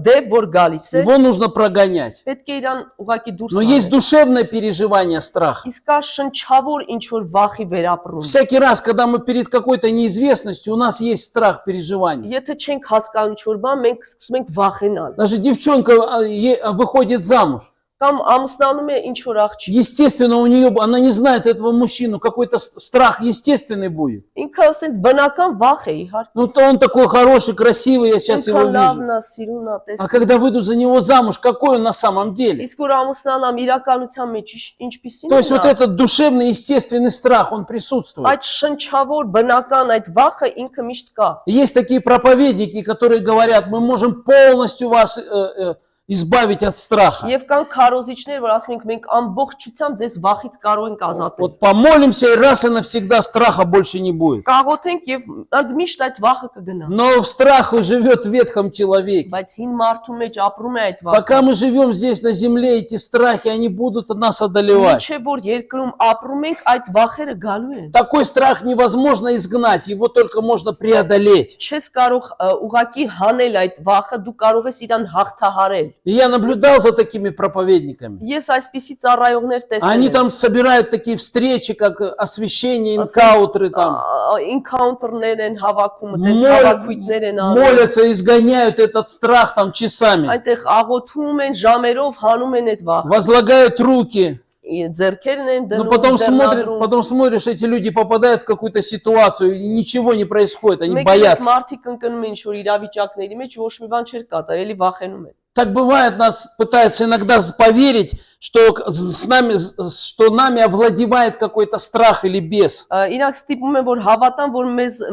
դև, որ գալիս է, его нужно прогонять. պետք է իրան ուղղակի դուրս Но есть հանել։ душевное переживание страха. Իսկ կա շնչավոր ինչ որ վախի վերապրում։ Всякий раз, когда мы перед какой-то неизвестностью, у нас есть страх переживания. Եթե չենք հասկանում ինչ որ բան, մենք սկսում ենք վախենալ։ Даже девчонка выходит замуж. Կամ ամուսնանում է ինչ որ աղջիկ։ Естественно, у нее, она не знает этого мужчину, какой-то страх естественный будет. Ինքը ասենց բնական վախ է իհարկե։ Ну, то он такой хороший, красивый, я сейчас его Ինքը вижу. լավն է, սիրուն է, А տեսնում։ когда выйду за него замуж, какой он на самом деле? Իսկ որ ամուսնանամ իրականության մեջ ինչպիսին То есть вот է։ этот душевный, естественный страх, он присутствует. Այդ շնչավոր բնական այդ վախը ինքը միշտ կա։ Есть такие проповедники, которые говорят, мы можем полностью вас избавить от страха. Եվ կան քարոզիչներ, որ ասում են մենք ամբողջությամբ ձեզ վախից կարող ենք ազատել։ Вот помолимся, и раз и навсегда страха больше не будет. Կաղոթենք եւ ընդմիշտ այդ վախը կգնա։ Но в страхе живет в ветхом человеке. Բայց հին մարդու մեջ ապրում է այդ վախը։ Пока мы живем здесь на земле, эти страхи, они будут нас одолевать. Ինչե որ երկրում ապրում ենք, այդ վախերը գալու են։ Такой страх невозможно изгнать, его только можно преодолеть. Չես կարող ուղակի հանել այդ վախը, дու կարող ես իրան հաղթահարել։ И я наблюдал за такими проповедниками. Ես այսպիսի ծառայողներ Они տեսել եմ։ там собирают такие встречи, как освещение, инкаутеры там. Ինքաունտերներ են հավաքում, այդպես Мол- հավաքույտներ են անում։ Молятся, изгоняют этот страх там часами. Այնտեղ աղոթում են, ժամերով հանում են այդ վախը։ Возлагают руки. Ձերքերն են Но դնում, ձեռնադրում։ потом смотришь, эти люди попадают в какую-то ситуацию, и ничего не происходит, они Մեկ боятся. մարդիկ ընկնում են ինչ-որ իրավիճակների մեջ, ոչ մի բան չէր կատարել, էլի վախենում են։ Так бывает, нас пытаются иногда поверить, что что нами овладевает какой-то страх или бес. Իրանք ստիպում են, որ հավատան, որ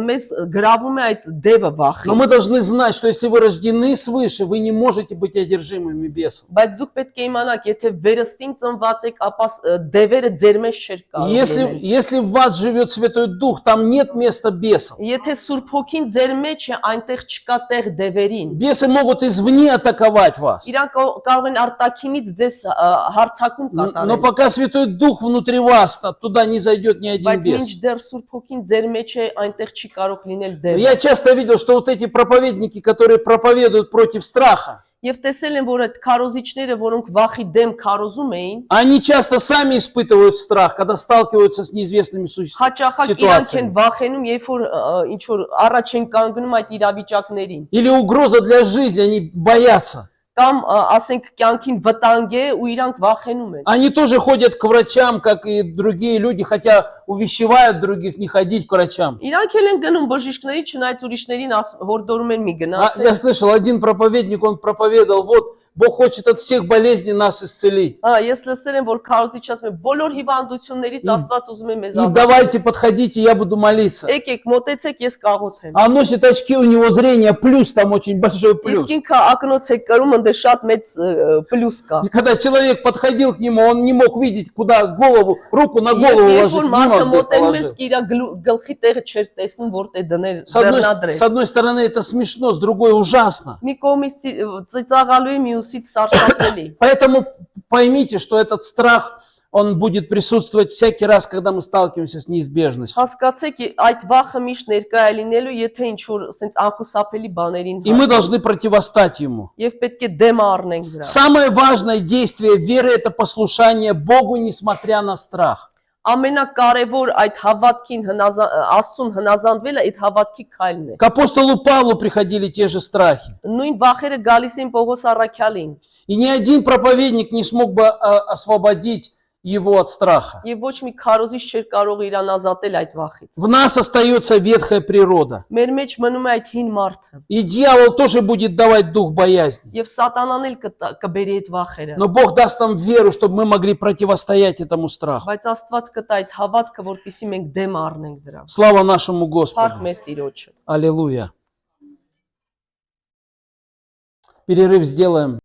մեզ գրավում է այդ դևը Но վախի։ мы должны знать, что если вы рождены свыше, вы не можете быть одержимыми бесом. Բայց դուք պետք է իմանաք, եթե վերստին ծնված եք, ապա դևերը ձեր մեջ չէր կարող լինել։ Если в вас живет Святой Дух, там нет места бесам. Եթե Սուրբ Հոգին ձեր մեջ է, այնտեղ չկա տեղ դևերին։ Бесы могут извне атаковать вас. Իրանք կարող են արտաքինից ձեզ հարցակում Но կատարել։ пока Святой Дух внутри вас, туда не зайдет ни один Բայց бес. մինչդեռ Սուրբ Հոգին ձեր մեջ է, այնտեղ չի կարող լինել դև։ Я часто видел, что вот эти проповедники, которые проповедуют против страха, Եվ տեսել են, որ այդ քարոզիչները, որոնք վախի դեմ քարոզում էին, они часто сами испытывают страх, когда сталкиваются с неизвестными հաճախակ իրանք են ситуациями. վախենում, երբ որ ինչ որ առաջ են կանգնում այդ իրավիճակներին։ Или угроза для жизни, они боятся. Կամ ասենք կյանքին վտանգ է ու իրանք վախենում են։ Они тоже ходят к врачам, как и другие люди, хотя увещевают других не ходить к врачам. Իրանք էլ են գնում բժիշկների, չնայած ուրիշներին հորդորում են մի Я գնացել։ слышал, один проповедник, он проповедовал, вот, Бог хочет от всех болезней нас исцелить. Ես լսել եմ, որ քարոզիչ ասում է, բոլոր հիվանդություններից Աստված ուզում է մեզ И ազատել։ давайте, подходите, я буду молиться. Եկեք, մոտեցեք, ես կաղոթեմ։ А носит очки, у него зрение плюс, там очень большой плюс. Իսկ ինքը ակնոց է կրում, ընդ շատ մեծ պլյուս կա։ И когда человек подходил к нему, он не мог видеть, куда голову, руку на Եվ голову երբ ложить, որ не մարդը мог бы մոտենում է, положить. իր գլխի տեղը չէր տեսնում, որտե դնել С ձեռնադրել։ одной стороны это смешно, с другой ужасно. Մի կողմից ծիծաղալու է, մյուսից սարսափելի։ Поэтому поймите, что этот страх, он будет присутствовать всякий раз, когда мы сталкиваемся с неизбежностью. Հասկացեք, այդ վախը միշտ ներկա է լինելու, եթե ինչ որ sense անխուսափելի բաներին И мы должны противостать ему. Եվ պետք է դեմ առնենք դրա։ Самое важное действие веры – это послушание Богу, несмотря на страх. Ամենակարևոր այդ հավատքին Աստծուն հնազանդվելը այդ հավատքի քայլն է։ К апостолу Павлу приходили те же страхи. Նույն վախերը գալիս են Պողոս առաքյալին, И ни один проповедник не смог бы освободить его от страха. եւ ոչ մի քարոզիչ չէր կարող իրան ազատել այդ վախից։ В нас остается ветхая природа. Մեր մեջ մնում է այդ հին մարդը, И дьявол тоже будет давать дух боязни. եւ Սատանան էլ կբերի այդ վախերը։ Но Бог даст нам веру, чтобы мы могли противостоять этому страху. Բայց Աստված կտա այդ հավատքը, որպեսզի մենք դեմ առնենք դրան։ Слава нашему Փառք Господу. մեր Տիրոջը։ Аллилуйя. Перерыв сделаем.